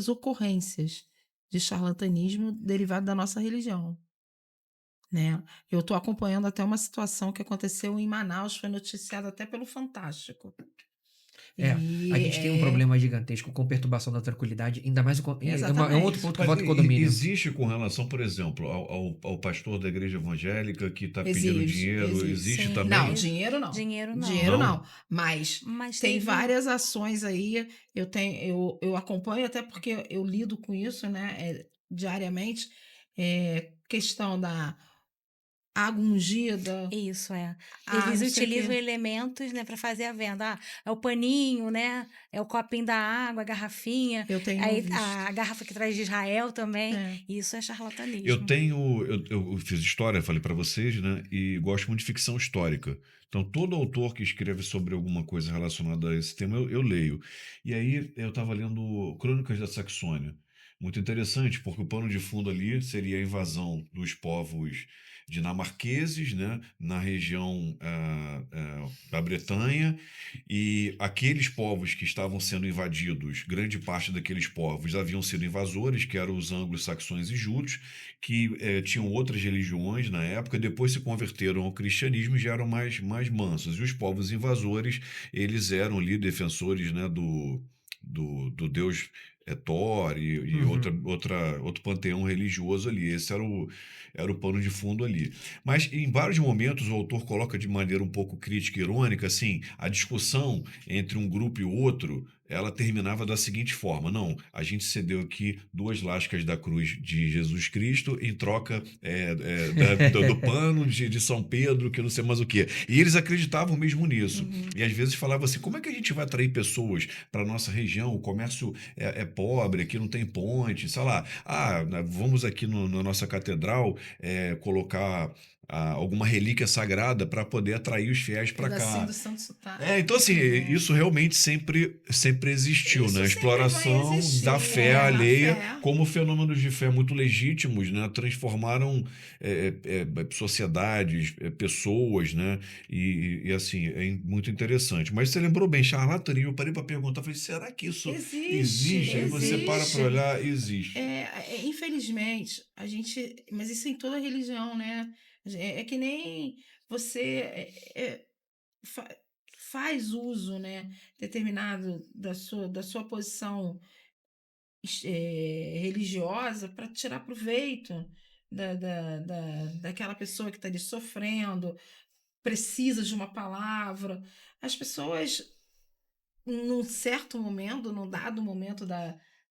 ocorrências de charlatanismo derivado da nossa religião, né? Eu estou acompanhando até uma situação que aconteceu em Manaus, foi noticiada até pelo Fantástico. A gente tem um problema gigantesco com perturbação da tranquilidade, ainda mais é um outro ponto que volta o condomínio. Existe com relação, por exemplo, ao pastor da igreja evangélica que está pedindo dinheiro, existe também? Não, dinheiro não. Dinheiro não. Dinheiro não. Mas tem várias ações aí, eu acompanho até porque eu lido com isso, né, diariamente, questão da água ungida. Isso, Eles utilizam elementos, né, para fazer a venda. É o paninho, né? É o copinho da água, a garrafinha. Eu tenho visto. A garrafa que traz de Israel também. Isso é charlatanismo. Eu fiz história, falei para vocês, né? E gosto muito de ficção histórica. Então, todo autor que escreve sobre alguma coisa relacionada a esse tema, eu leio. E aí, eu estava lendo Crônicas da Saxônia. Muito interessante, porque o pano de fundo ali seria a invasão dos povos dinamarqueses, né, na região da Bretanha, e aqueles povos que estavam sendo invadidos, grande parte daqueles povos haviam sido invasores, que eram os anglo-saxões e jutos, que tinham outras religiões na época, depois se converteram ao cristianismo e já eram mais mansos. E os povos invasores, eles eram ali defensores, né, do deus Thor e outro panteão religioso ali. Esse era o pano de fundo ali. Mas em vários momentos o autor coloca de maneira um pouco crítica e irônica, assim, a discussão entre um grupo e outro, ela terminava da seguinte forma: não, a gente cedeu aqui 2 lascas da cruz de Jesus Cristo em troca do pano de São Pedro, que não sei mais o quê. E eles acreditavam mesmo nisso. E às vezes falavam assim: como é que a gente vai atrair pessoas para nossa região? O comércio é pobre, aqui não tem ponte, sei lá. Vamos aqui na nossa catedral colocar alguma relíquia sagrada para poder atrair os fiéis para cá. Do Santo Sotaque. Então, assim, isso realmente sempre existiu, Isso né? A sempre exploração vai existir, da fé alheia, fé. como fenômenos de fé muito legítimos, né? Transformaram sociedades, pessoas, né? E assim, é muito interessante. Mas você lembrou bem, charlatanismo, eu parei para perguntar, falei, será que isso existe? Aí você para olhar, existe. Infelizmente, mas isso em toda religião, né? É que nem você faz uso, né, determinado da sua posição religiosa para tirar proveito daquela pessoa que está ali sofrendo, precisa de uma palavra. As pessoas, num certo momento, num dado momento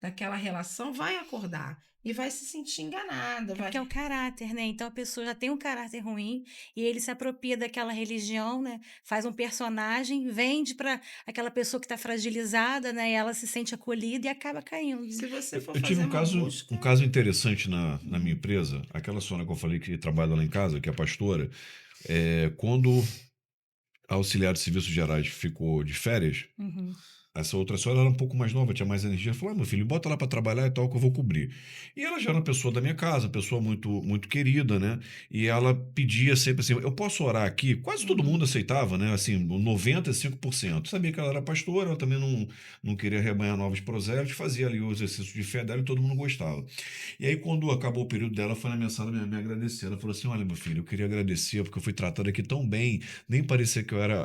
daquela relação, vai acordar e vai se sentir enganada. Porque é o caráter, né? Então a pessoa já tem um caráter ruim e ele se apropria daquela religião, né? Faz um personagem, vende para aquela pessoa que está fragilizada, né? E ela se sente acolhida e acaba caindo. Se você for eu tive busca... um caso interessante na minha empresa. Aquela senhora que eu falei que trabalha lá em casa, que é pastora, quando a auxiliar de serviços gerais ficou de férias, essa outra senhora era um pouco mais nova, tinha mais energia. Falou: meu filho, bota lá para trabalhar e tal, que eu vou cobrir. E ela já era uma pessoa da minha casa, uma pessoa muito, muito querida, né? E ela pedia sempre assim: eu posso orar aqui? Quase todo mundo Uhum. aceitava, né? Assim, 95%. Sabia que ela era pastora, ela também não queria rebanhar novos prosélitos, fazia ali o exercício de fé dela e todo mundo gostava. E aí, quando acabou o período dela, foi na minha sala me agradecer. Ela falou assim: olha, meu filho, eu queria agradecer porque eu fui tratado aqui tão bem, nem parecia que eu era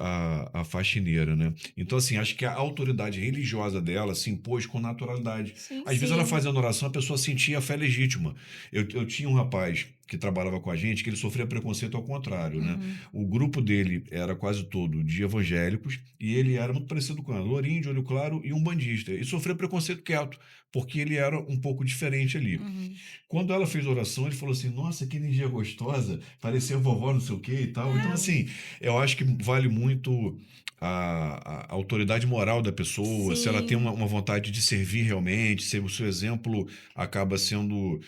a faxineira, né? Então, assim, acho que a autoridade religiosa dela se impôs com naturalidade. Sim, Às vezes ela sim. fazendo oração, a pessoa sentia a fé legítima. Eu tinha um rapaz que trabalhava com a gente que ele sofria preconceito ao contrário, né? Uhum. O grupo dele era quase todo de evangélicos e ele era muito parecido com ela, lourinho, de olho claro e um bandista. E sofria preconceito quieto, porque ele era um pouco diferente ali. Uhum. Quando ela fez a oração, ele falou assim: nossa, que energia gostosa, parecia vovó, não sei o que e tal. Então, É, assim, eu acho que vale muito a autoridade moral da pessoa, se ela tem sim. uma vontade de servir realmente, se o seu exemplo acaba sendo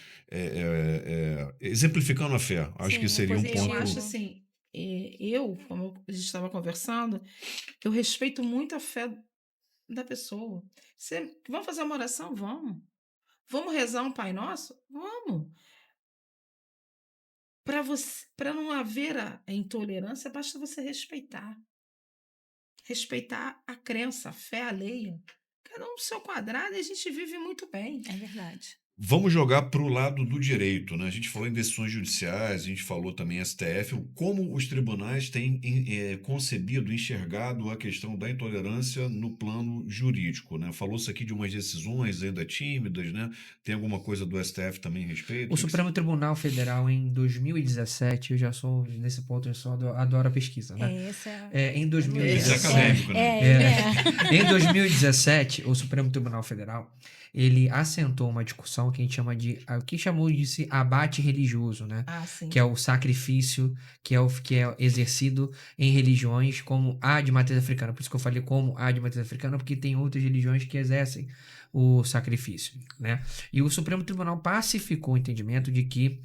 exemplificando a fé. Acho que Sim, é seria um Eu ponto. acho positivo. assim, como a gente estava conversando, eu respeito muito a fé da pessoa. Vamos fazer uma oração? Vamos. Vamos rezar um Pai Nosso? Vamos. Para não haver a intolerância, basta você respeitar. Respeitar a crença, a fé alheia. Cada um no seu quadrado e a gente vive muito bem. É verdade. Vamos jogar para o lado do direito, né? A gente falou em decisões judiciais, a gente falou também STF, como os tribunais têm concebido, enxergado a questão da intolerância no plano jurídico, né? Falou-se aqui de umas decisões ainda tímidas, né? Tem alguma coisa do STF também a respeito? O Supremo Tribunal Federal, em 2017, eu já sou, nesse ponto, eu só adoro a pesquisa, né? Essa é. Em Isso é Essa. 2017, acadêmico, né? Ele é. em 2017, o Supremo Tribunal Federal, ele assentou uma discussão que a gente chama de, o que chamou de se abate religioso, né? Ah, sim. Que é o sacrifício que é exercido em religiões como a de matriz africana. Por isso que eu falei como a de matriz africana, porque tem outras religiões que exercem o sacrifício, né? E o Supremo Tribunal pacificou o entendimento de que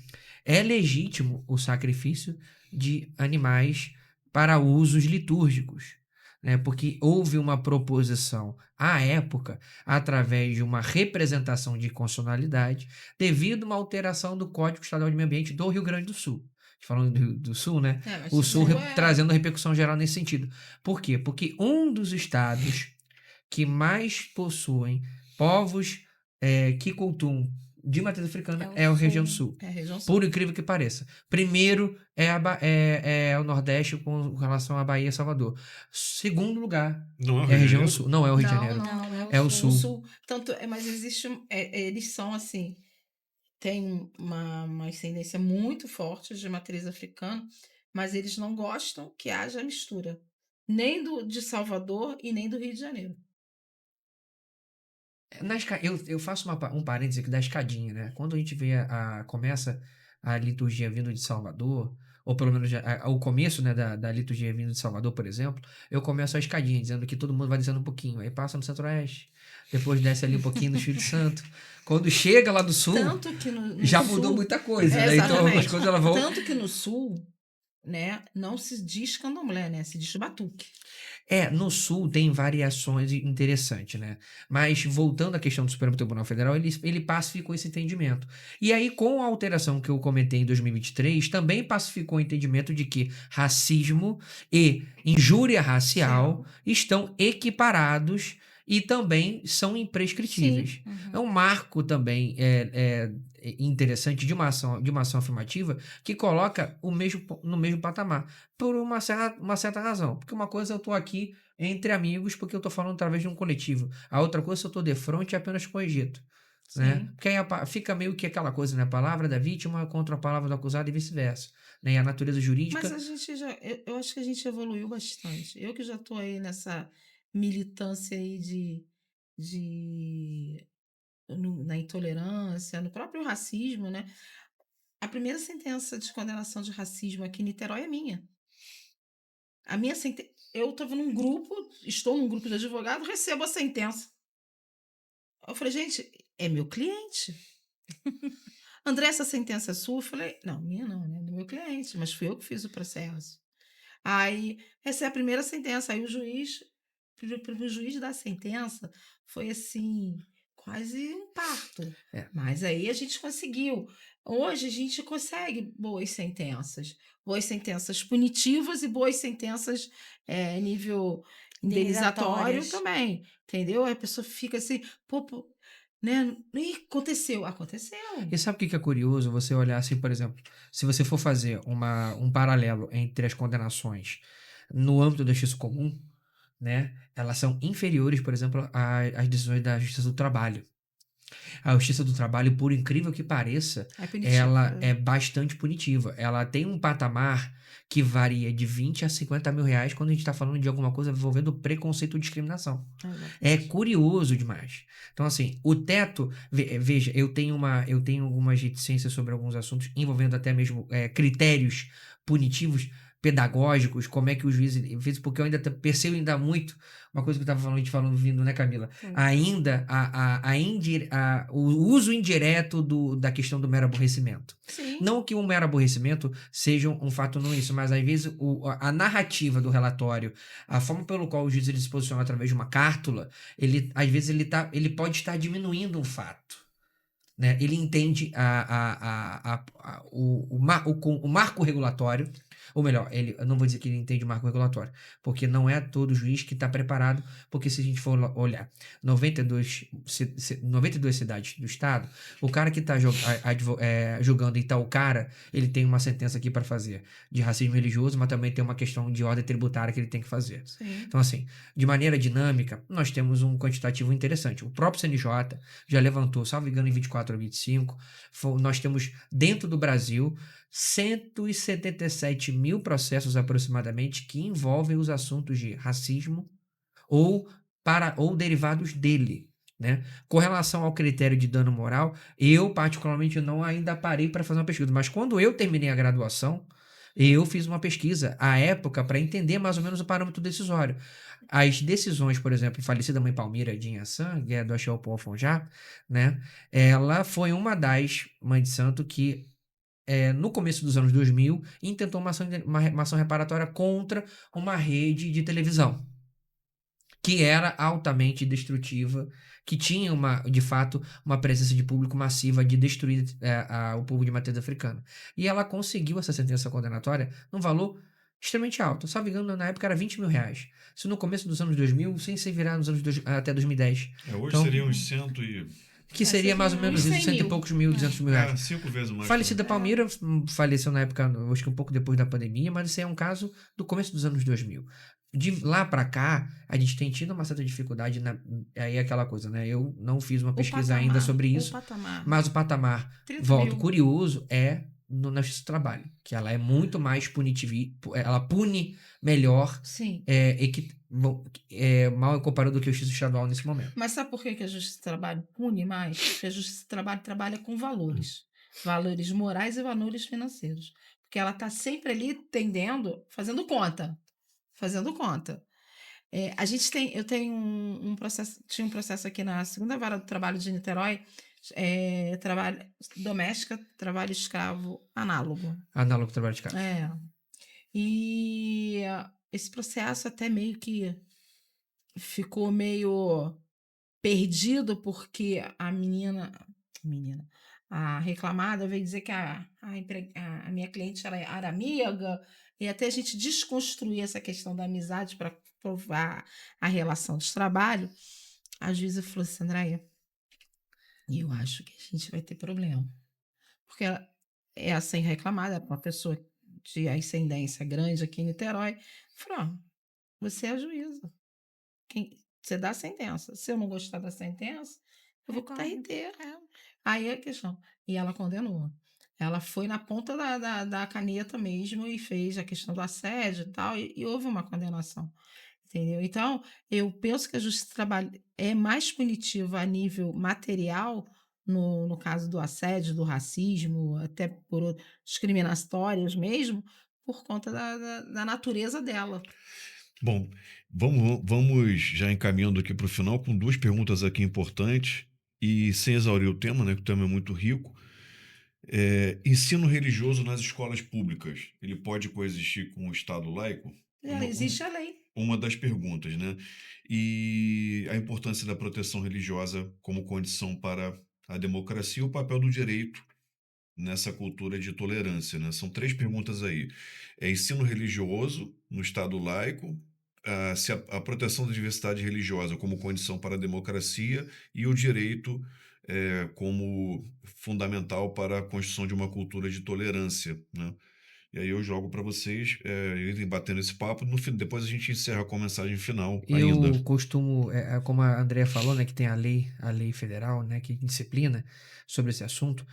é legítimo o sacrifício de animais para usos litúrgicos, né? Porque houve uma proposição à época através de uma representação de constitucionalidade devido a uma alteração do Código Estadual de Meio Ambiente do Rio Grande do Sul. Falando do Sul, né? Mas O Sul isso trazendo repercussão geral nesse sentido. Por quê? Porque um dos estados que mais possuem povos que cultuam de matriz africana É o é a região sul. sul. é a região sul. Por incrível que pareça. Primeiro é o Nordeste com relação à Bahia e Salvador. Segundo lugar Não é o é a Rio de região Janeiro? sul. Não é o Rio de Não, Janeiro. não, é o É o sul. O sul. sul, tanto, mas existe, eles são assim, tem uma ascendência muito forte de matriz africana, mas eles não gostam que haja mistura, nem de Salvador e nem do Rio de Janeiro. Eu faço um parêntese aqui da escadinha, né? Quando a gente vê começa a liturgia vindo de Salvador, ou pelo menos o começo, né, da liturgia vindo de Salvador, por exemplo, eu começo a escadinha, dizendo que todo mundo vai descendo um pouquinho. Aí passa no Centro-Oeste, depois desce ali um pouquinho no Espírito Santo. Quando chega lá do Sul, Tanto que no já mudou sul, muita coisa, né? Então algumas exatamente, coisas elas vão. tanto que no sul, né, não se diz candomblé, né, se diz batuque. No Sul tem variações interessantes, né? Mas voltando à questão do Supremo Tribunal Federal, ele pacificou esse entendimento. E aí, com a alteração que eu comentei em 2023, também pacificou o entendimento de que racismo e injúria racial estão equiparados e também são imprescritíveis. Uhum. É um marco também interessante de uma ação afirmativa que coloca no mesmo patamar por uma certa razão. Porque uma coisa eu tô aqui entre amigos porque eu tô falando através de um coletivo. A outra coisa eu tô de frente apenas com o Egito. Né? Sim. Porque aí fica meio que aquela coisa, né? A palavra da vítima contra a palavra do acusado e vice-versa. Né? E a natureza jurídica. Mas a gente eu acho que a gente evoluiu bastante. Eu que já estou aí nessa militância aí na intolerância, no próprio racismo, né? A primeira sentença de condenação de racismo aqui em Niterói é minha. A minha sentença. Eu estava estou num grupo de advogados, recebo a sentença. Eu falei, gente, é meu cliente. André, essa sentença é sua? Eu falei, não, minha não, né? Do meu cliente, mas fui eu que fiz o processo. Aí, essa é a primeira sentença. Aí o juiz o juiz dar a sentença foi assim, quase um parto. É. Mas aí a gente conseguiu. Hoje a gente consegue boas sentenças punitivas e boas sentenças nível indenizatório Indenizatórias. também, entendeu? Aí a pessoa fica assim, pô, né? Ih, aconteceu, aconteceu. E sabe o que que é curioso? Você olhar assim, por exemplo, se você for fazer um paralelo entre as condenações no âmbito da justiça comum, né? Elas são inferiores, por exemplo, às decisões da Justiça do Trabalho. A Justiça do Trabalho, por incrível que pareça, É punitivo. ela é bastante punitiva. Ela tem um patamar que varia de 20 a 50 mil reais quando a gente está falando de alguma coisa envolvendo preconceito ou discriminação. É curioso demais. Então, assim, o teto, veja, eu tenho algumas reticências sobre alguns assuntos envolvendo até mesmo critérios punitivos, pedagógicos, como é que o juiz fez, porque eu ainda percebo ainda muito uma coisa que eu estava falando, a gente falando vindo, né, Camila? Sim. Ainda o uso indireto da questão do mero aborrecimento. Sim. Não que o mero aborrecimento seja um fato não isso, mas às vezes a narrativa do relatório, a forma pelo qual o juiz ele se posiciona através de uma cártula, às vezes ele pode estar diminuindo um fato. Né? Ele entende o marco regulatório, ou melhor, eu não vou dizer que ele entende o marco regulatório, porque não é todo juiz que está preparado, porque se a gente for olhar 92 cidades do estado, o cara que está julgando em tal cara, ele tem uma sentença aqui para fazer de racismo religioso, mas também tem uma questão de ordem tributária que ele tem que fazer. Sim. Então, assim, de maneira dinâmica, nós temos um quantitativo interessante. O próprio CNJ já levantou, salvo engano, em 24 a 25, nós temos dentro do Brasil 177 mil processos aproximadamente que envolvem os assuntos de racismo ou derivados dele. Né? Com relação ao critério de dano moral, eu particularmente não ainda parei para fazer uma pesquisa, mas quando eu terminei a graduação, eu fiz uma pesquisa à época para entender mais ou menos o parâmetro decisório. As decisões, por exemplo, falecida mãe Palmira de Inhaçã, que é do Axel Afonjá, né? Ela foi uma das mães de santo que no começo dos anos 2000, intentou uma ação reparatória contra uma rede de televisão, que era altamente destrutiva, que tinha, de fato, uma presença de público massiva de destruir o povo de matriz africana. E ela conseguiu essa sentença condenatória num valor extremamente alto. Se não me engano, na época era 20 mil reais. Isso no começo dos anos 2000, sem se virar nos anos até 2010. Hoje Então, seria uns cento e... que seria mais ou menos uns isso, 100 cento e mil. poucos mil, 200 mil reais. 5 vezes mais. Falecida também. Palmira faleceu na época, acho que um pouco depois da pandemia, mas isso é um caso do começo dos anos 2000. De lá pra cá, a gente tem tido uma certa dificuldade, aí é aquela coisa, né? Eu não fiz uma pesquisa ainda sobre isso, mas o patamar, 30 volto, mil. curioso, na Justiça do Trabalho, que ela é muito mais punitiva, ela pune melhor, Sim. mal comparado do que a Justiça Estadual nesse momento. Mas sabe por que a Justiça do Trabalho pune mais? Porque a Justiça do Trabalho trabalha com valores. Valores morais e valores financeiros. Porque ela está sempre ali tendendo, fazendo conta. Eu tenho um processo, tinha um processo aqui na segunda vara do trabalho de Niterói, trabalho doméstica, trabalho escravo análogo. Análogo ao trabalho de casa. E esse processo até meio que ficou meio perdido porque a reclamada veio dizer que a minha cliente era amiga, e até a gente desconstruir essa questão da amizade para provar a relação de trabalho, a juíza falou assim: Andréia, eu acho que a gente vai ter problema. Porque ela é assim reclamada, uma pessoa de ascendência grande aqui em Niterói. Falou: você é a juíza. Você dá a sentença. Se eu não gostar da sentença, eu vou com o TRT. Aí é a questão. E ela condenou. Ela foi na ponta da caneta mesmo e fez a questão do assédio e tal, e houve uma condenação. Entendeu? Então, eu penso que a Justiça do Trabalho é mais punitiva a nível material, no caso do assédio, do racismo, até por discriminatórias mesmo, por conta da natureza dela. Bom, vamos já encaminhando aqui para o final com 2 perguntas aqui importantes e sem exaurir o tema, né, que o tema é muito rico. Ensino religioso nas escolas públicas, ele pode coexistir com o Estado laico? Existe a lei. uma das perguntas, né? E a importância da proteção religiosa como condição para a democracia e o papel do direito nessa cultura de tolerância, né? São três perguntas aí. É ensino religioso no Estado laico, se a proteção da diversidade religiosa como condição para a democracia e o direito como fundamental para a construção de uma cultura de tolerância, né? E aí eu jogo para vocês irem batendo esse papo. No fim, depois a gente encerra com a mensagem final ainda. Eu costumo, como a Andrea falou, né, que tem a lei federal, né, que disciplina sobre esse assunto,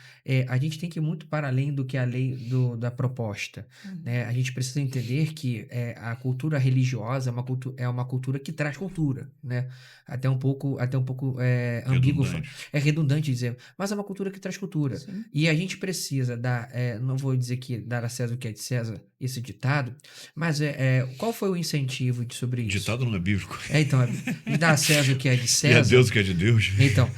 a gente tem que ir muito para além do que a lei da proposta, né? A gente precisa entender que a cultura religiosa é uma cultura que traz cultura, né? Até um pouco ambíguo, Redundante. é redundante dizer, mas é uma cultura que traz cultura. Sim. E a gente precisa dar, não vou dizer que dar a César o que é de César, esse ditado, mas qual foi o incentivo sobre isso? Ditado não é bíblico. Então, dar a César o que é de E a César. Deus o que é de Deus. Então,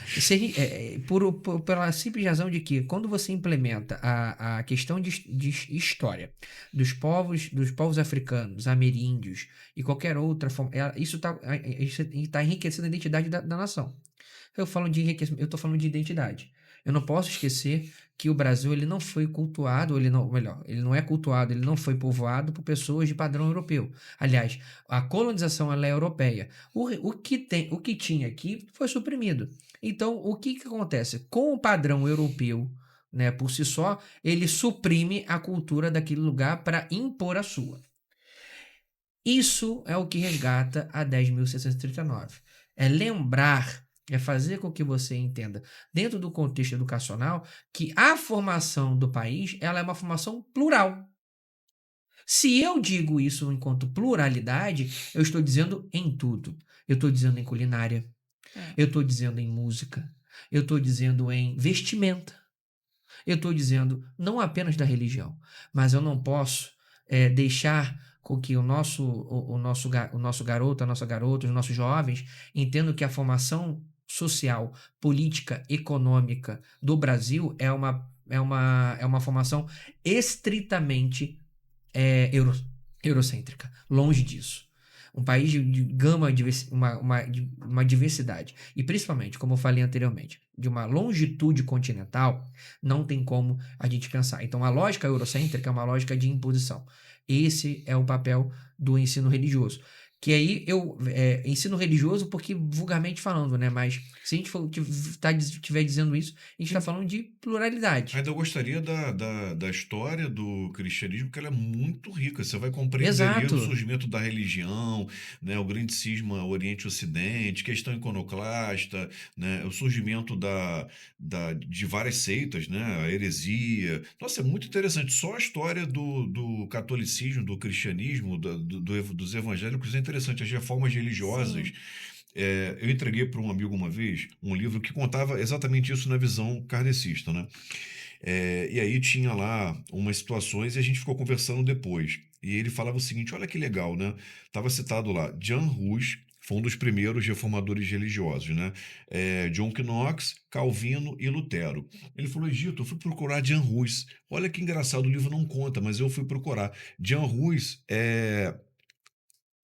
pela simples razão de que quando você implementa a questão de história dos povos africanos, ameríndios e qualquer outra forma, isso está enriquecendo a identidade da nação. Eu falo de enriquecimento, eu estou falando de identidade. Eu não posso esquecer que o Brasil ele não foi cultuado, ele não é cultuado, ele não foi povoado por pessoas de padrão europeu. Aliás, a colonização ela é europeia. O que tinha aqui foi suprimido. Então, o que acontece? Com o padrão europeu, né, por si só, ele suprime a cultura daquele lugar para impor a sua. Isso é o que resgata a 10.639. É lembrar, é fazer com que você entenda, dentro do contexto educacional, que a formação do país ela é uma formação plural. Se eu digo isso enquanto pluralidade, eu estou dizendo em tudo. Eu estou dizendo em culinária, eu estou dizendo em música, eu estou dizendo em vestimenta, eu estou dizendo não apenas da religião, mas eu não posso deixar com que o nosso garoto, a nossa garota, os nossos jovens entendam que a formação social, política, econômica do Brasil é uma formação estritamente eurocêntrica. Longe disso. Um país de gama, uma diversidade. E principalmente, como eu falei anteriormente, de uma longitude continental, não tem como a gente pensar. Então, a lógica eurocêntrica é uma lógica de imposição. Esse é o papel do ensino religioso. Que aí ensino religioso porque vulgarmente falando, né? Mas se a gente estiver dizendo isso, a gente está falando de pluralidade. Ainda eu gostaria da história do cristianismo, que ela é muito rica. Você vai compreender ali Exato. o surgimento da religião, né, o grande cisma Oriente-Ocidente, questão iconoclasta, né, o surgimento de várias seitas, né, a heresia. Nossa, é muito interessante. Só a história do catolicismo, do cristianismo, dos evangélicos é interessante. As reformas religiosas. Sim. Eu entreguei para um amigo uma vez um livro que contava exatamente isso na visão kardecista, né? E aí tinha lá umas situações e a gente ficou conversando depois. E ele falava o seguinte: olha que legal, né? Tava citado lá, Jan Hus foi um dos primeiros reformadores religiosos, né? John Knox, Calvino e Lutero. Ele falou: Egito, eu fui procurar Jan Hus. Olha que engraçado, o livro não conta, mas eu fui procurar. Jan Hus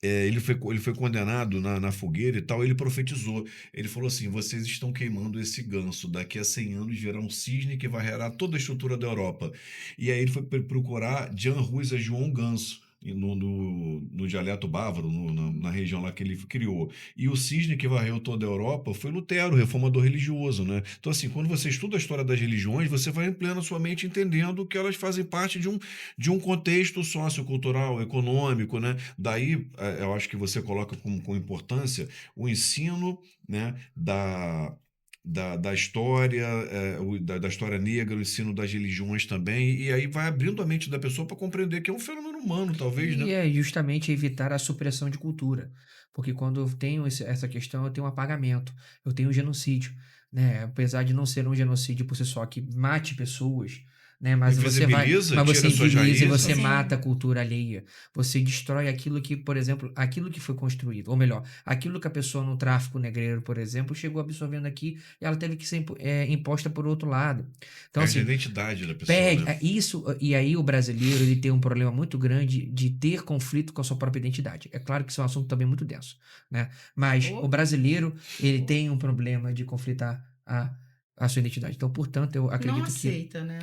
ele foi condenado na fogueira e tal, ele profetizou. Ele falou assim: vocês estão queimando esse ganso, daqui a 100 anos virá um cisne que varrerá toda a estrutura da Europa. E aí ele foi procurar Jan Hus a João Ganso, no dialeto bávaro, na região lá que ele criou. E o cisne que varreu toda a Europa foi Lutero, reformador religioso, né? Então, assim, quando você estuda a história das religiões, você vai ampliando a sua mente entendendo que elas fazem parte de um contexto sociocultural, econômico, né? Daí, eu acho que você coloca com importância o ensino, né, da história, da história negra, o ensino das religiões também, e aí vai abrindo a mente da pessoa para compreender que é um fenômeno humano, talvez, né? E é justamente evitar a supressão de cultura. Porque quando eu tenho essa questão, eu tenho um apagamento, eu tenho um genocídio, né? Apesar de não ser um genocídio por si só que mate pessoas, né? Mas você Invisibiliza, tira suas invisibiliza e raízes. você Sim. mata a cultura alheia. Você destrói aquilo que, por exemplo, aquilo que foi construído. Ou melhor, aquilo que a pessoa no tráfico negreiro, por exemplo, chegou absorvendo aqui e ela teve que ser imposta por outro lado. Então, Perde a assim, identidade da pessoa, perde né? isso, e aí o brasileiro ele tem um problema muito grande de ter conflito com a sua própria identidade. É claro que isso é um assunto também muito denso, né? Mas o Oh, brasileiro ele oh. tem um problema de conflitar a sua identidade. Então, portanto, eu Não acredito que aceita, né?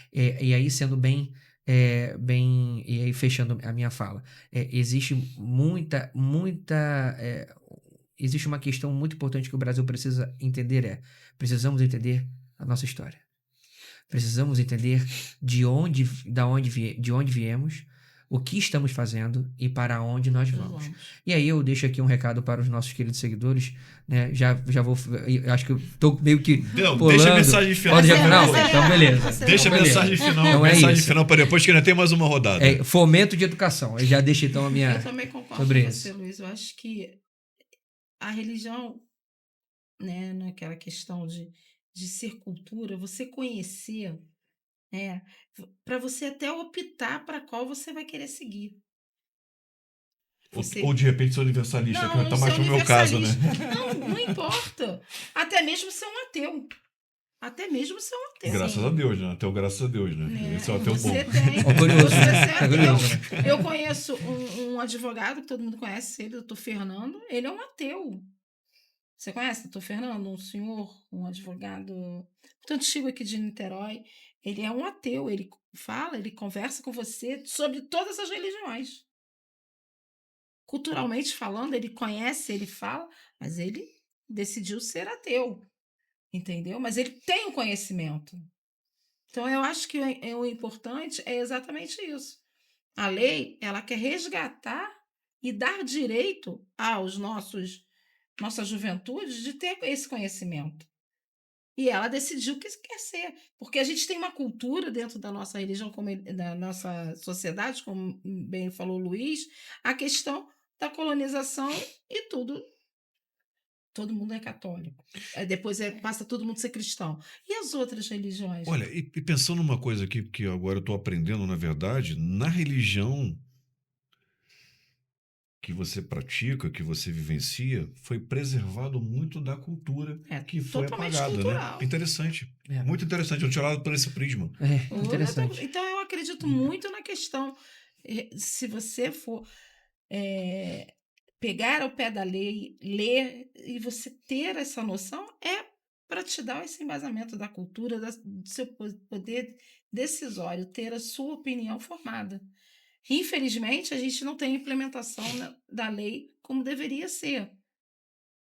e aí sendo e aí fechando a minha fala, existe existe uma questão muito importante que o Brasil precisa entender precisamos entender a nossa história. Precisamos entender de onde viemos, o que estamos fazendo e para onde nós Nós vamos. vamos. E aí eu deixo aqui um recado para os nossos queridos seguidores, né? Já vou, eu acho que eu tô meio que Não, pulando. deixa a mensagem final. Pode já Acelera, final? acelera, Então beleza. acelera. Deixa a Então, beleza. mensagem final, Então é mensagem isso. final para depois, que ainda tem mais uma rodada. Fomento de educação. Eu já deixei então a minha Eu também concordo sobre com isso. você, Luiz. Eu acho que a religião, né, naquela questão de ser cultura, você conhecer, né, para você até optar para qual você vai querer seguir. Você Ou de repente ser universalista, que não tá ser mais pro meu caso, né? universalista. Não importa. Até mesmo ser um ateu. Até mesmo ser um ateu. Graças Sim. a Deus, né? Ateu, graças a Deus, né? Né? Esse é o ateu bom. Você tem. Ó, curioso, Você né? é Tá curioso, né? ateu. Eu conheço um advogado que todo mundo conhece, ele, doutor Fernando. Ele é um ateu. Você conhece o doutor Fernando? Um senhor, um advogado muito antigo aqui de Niterói. Ele é um ateu. Ele fala, ele conversa com você sobre todas as religiões. Culturalmente falando, ele conhece, ele fala, mas ele decidiu ser ateu, entendeu? Mas ele tem o conhecimento. Então, eu acho que o importante é exatamente isso. A lei, ela quer resgatar e dar direito aos nossa juventude de ter esse conhecimento. E ela decidiu o que quer ser. Porque a gente tem uma cultura dentro da nossa religião, da nossa sociedade, como bem falou o Luiz, a questão da colonização e tudo. Todo mundo é católico. Depois passa todo mundo a ser cristão. E as outras religiões? Olha, e pensando numa coisa aqui que agora eu estou aprendendo, na verdade, na religião que você pratica, que você vivencia, foi preservado muito da cultura É que foi totalmente apagada, né? cultural. Interessante. É. Muito interessante. Eu tinha olhado por esse prisma. Interessante. Então, eu acredito muito na questão. Se você for pegar ao pé da lei, ler e você ter essa noção, é para te dar esse embasamento da cultura, do seu poder decisório, ter a sua opinião formada. Infelizmente, a gente não tem implementação da lei como deveria ser,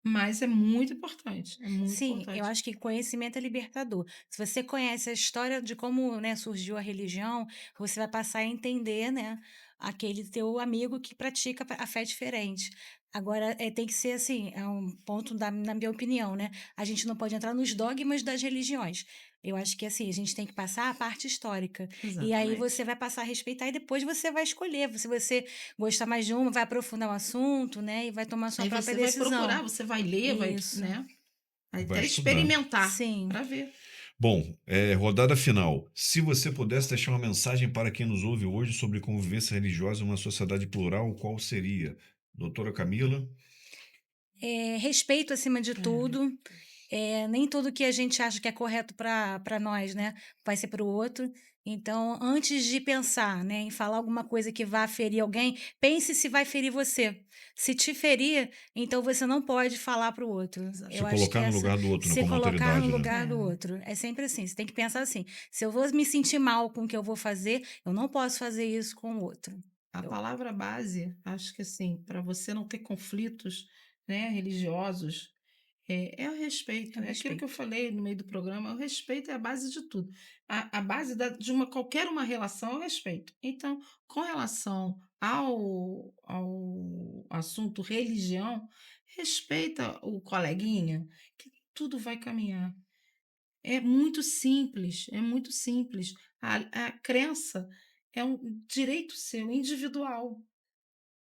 mas é muito importante. É muito Sim, importante. eu acho que conhecimento é libertador. Se você conhece a história de como, né, surgiu a religião, você vai passar a entender, né, aquele teu amigo que pratica a fé diferente. Agora, tem que ser assim, é um ponto na minha opinião, né? A gente não pode entrar nos dogmas das religiões. Eu acho que assim, a gente tem que passar a parte histórica. E aí Exatamente. você vai passar a respeitar e depois você vai escolher. Se você gostar mais de uma, vai aprofundar o assunto, né? E vai tomar a sua Aí própria você vai decisão. procurar, você vai ler, vai, Isso. né? Vai Até estudar. experimentar Sim. para ver. Bom, rodada final. Se você pudesse deixar uma mensagem para quem nos ouve hoje sobre convivência religiosa em uma sociedade plural, qual seria? Doutora Camila? Respeito acima de tudo. Nem tudo que a gente acha que é correto para nós, né, vai ser para o outro. Então, antes de pensar, né, em falar alguma coisa que vá ferir alguém, pense se vai ferir você. Se te ferir, então você não pode falar para o outro. Se Eu acho que colocar no lugar do outro, né, se como colocar no autoridade, né? lugar do outro. É sempre assim. Você tem que pensar assim: se eu vou me sentir mal com o que eu vou fazer, eu não posso fazer isso com o outro. A palavra base, acho que assim, para você não ter conflitos, né, religiosos, é o respeito. É o É aquilo que eu respeito. falei no meio do programa, o respeito é a base de tudo. A base de qualquer uma relação é o respeito. Então, com relação ao assunto religião, respeita o coleguinha, que tudo vai caminhar. É muito simples, é muito simples. A crença é um direito seu, individual.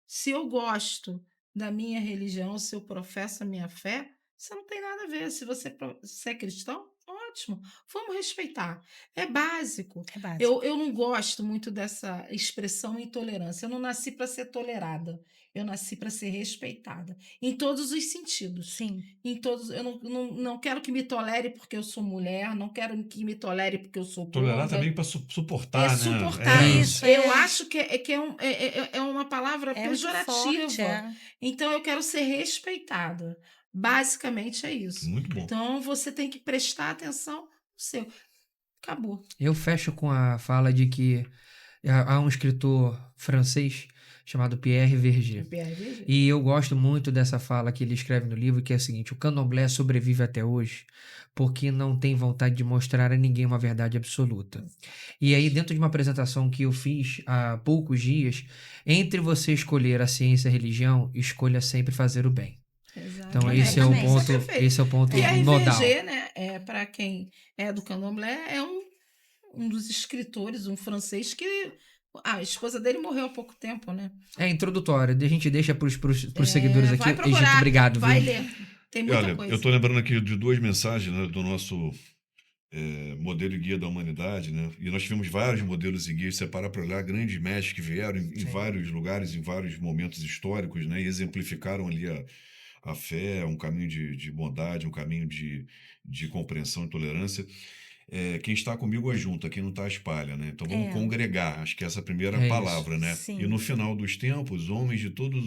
Se eu gosto da minha religião, se eu professo a minha fé, isso não tem nada a ver. Se você é cristão, ótimo. Vamos respeitar. É básico. É básico. Eu não gosto muito dessa expressão intolerância. Eu não nasci para ser tolerada. Eu nasci para ser respeitada. Em todos os sentidos. Sim. Em todos. Eu não quero que me tolere porque eu sou mulher. Não quero que me tolere porque eu sou Tolerar gorda. também para suportar, É né? suportar. Isso, Eu é. acho que é uma palavra É muito forte, pejorativa. é. Então, eu quero ser respeitada. Basicamente é isso. Muito bom. Então, você tem que prestar atenção no seu. Acabou. Eu fecho com a fala de que há um escritor francês chamado Pierre Verger. PRVG. E eu gosto muito dessa fala que ele escreve no livro, que é o seguinte: o candomblé sobrevive até hoje porque não tem vontade de mostrar a ninguém uma verdade absoluta. E aí, dentro de uma apresentação que eu fiz há poucos dias, entre você escolher a ciência e a religião, escolha sempre fazer o bem. Então, Exatamente. esse é o Exatamente. ponto, Perfeito. esse é o ponto nodal. PRVG, né? Para quem é do candomblé, é um dos escritores, um francês que a esposa dele morreu há pouco tempo, né? É introdutório, a gente deixa para os seguidores aqui. Vai procurar, Egito, obrigado, vai viu? ler. Tem E muita olha, coisa. eu estou lembrando aqui de duas mensagens, né, do nosso modelo e guia da humanidade, né? E nós tivemos vários modelos e guias, separar para olhar, grandes mestres que vieram em Sim. vários lugares, em vários momentos históricos, né? E exemplificaram ali a fé, um caminho de bondade, um caminho de compreensão e tolerância. Quem está comigo ajunta, quem não está espalha, né? Então vamos É. congregar, acho que essa é a primeira É isso. palavra, né? Sim. E no final dos tempos, homens de todos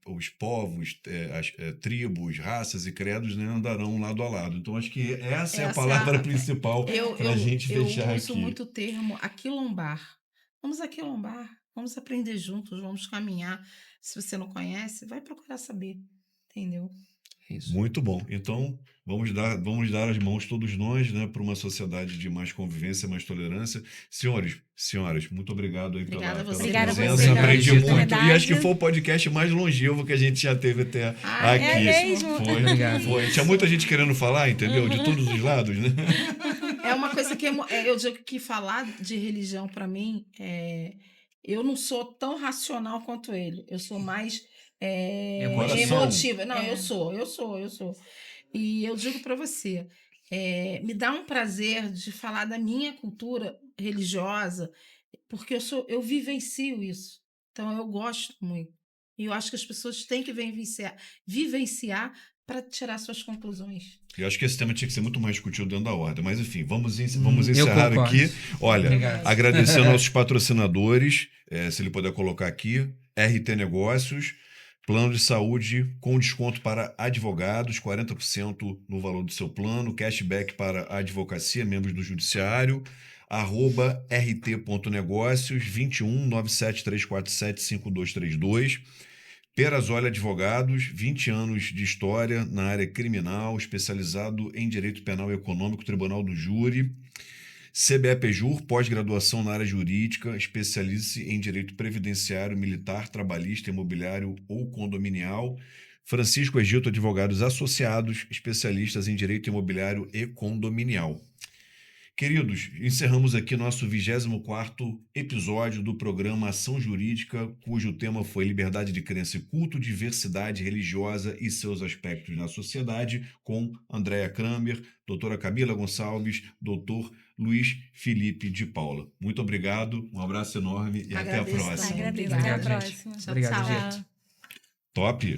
os povos, as tribos, raças e credos, né, andarão lado a lado. Então acho que essa é a palavra principal para a gente eu fechar uso aqui. muito o termo aquilombar. Vamos aquilombar, vamos aprender juntos, vamos caminhar. Se você não conhece, vai procurar saber, entendeu? Isso. Muito bom. Então, vamos dar as mãos todos nós, né, para uma sociedade de mais convivência, mais tolerância. Senhores, senhoras, muito obrigado aí Obrigada a pela você. Obrigada a presença. você pela Aprendi muito. oportunidade. E acho que foi o podcast mais longevo que a gente já teve até aqui. É mesmo? Foi, Obrigado. foi. Tinha muita gente querendo falar, entendeu? De todos os lados, né? É uma coisa que eu digo que falar de religião para mim eu não sou tão racional quanto ele. Eu sou mais Emotiva. emotiva. Não, É. eu sou. E eu digo para você, me dá um prazer de falar da minha cultura religiosa, porque eu vivencio isso. Então eu gosto muito. E eu acho que as pessoas têm que vivenciar para tirar suas conclusões. Eu acho que esse tema tinha que ser muito mais discutido dentro da ordem. Mas, enfim, vamos Eu encerrar concordo. aqui. Olha, Obrigado. agradecer aos nossos patrocinadores, se ele puder colocar aqui, RT Negócios, plano de saúde com desconto para advogados, 40% no valor do seu plano, cashback para a advocacia, membros do judiciário, @rt.negócios, 21 97347 5232. Perazoli Advogados, 20 anos de história na área criminal, especializado em Direito Penal e Econômico, Tribunal do Júri. CBEPJUR, pós-graduação na área jurídica, especialize-se em Direito Previdenciário, Militar, Trabalhista, Imobiliário ou Condominial. Francisco Egito Advogados Associados, especialistas em Direito Imobiliário e Condominial. Queridos, encerramos aqui nosso 24º episódio do programa Ação Jurídica, cujo tema foi Liberdade de Crença e Culto, Diversidade Religiosa e seus aspectos na sociedade, com Andréa Kramer, doutora Camila Gonçalves, doutor Luiz Felipe de Paula. Muito obrigado, um abraço enorme e até a Agradeço próxima. também. Agradeço. Obrigada, Até a gente. próxima. Obrigado, Tchau. gente. Top!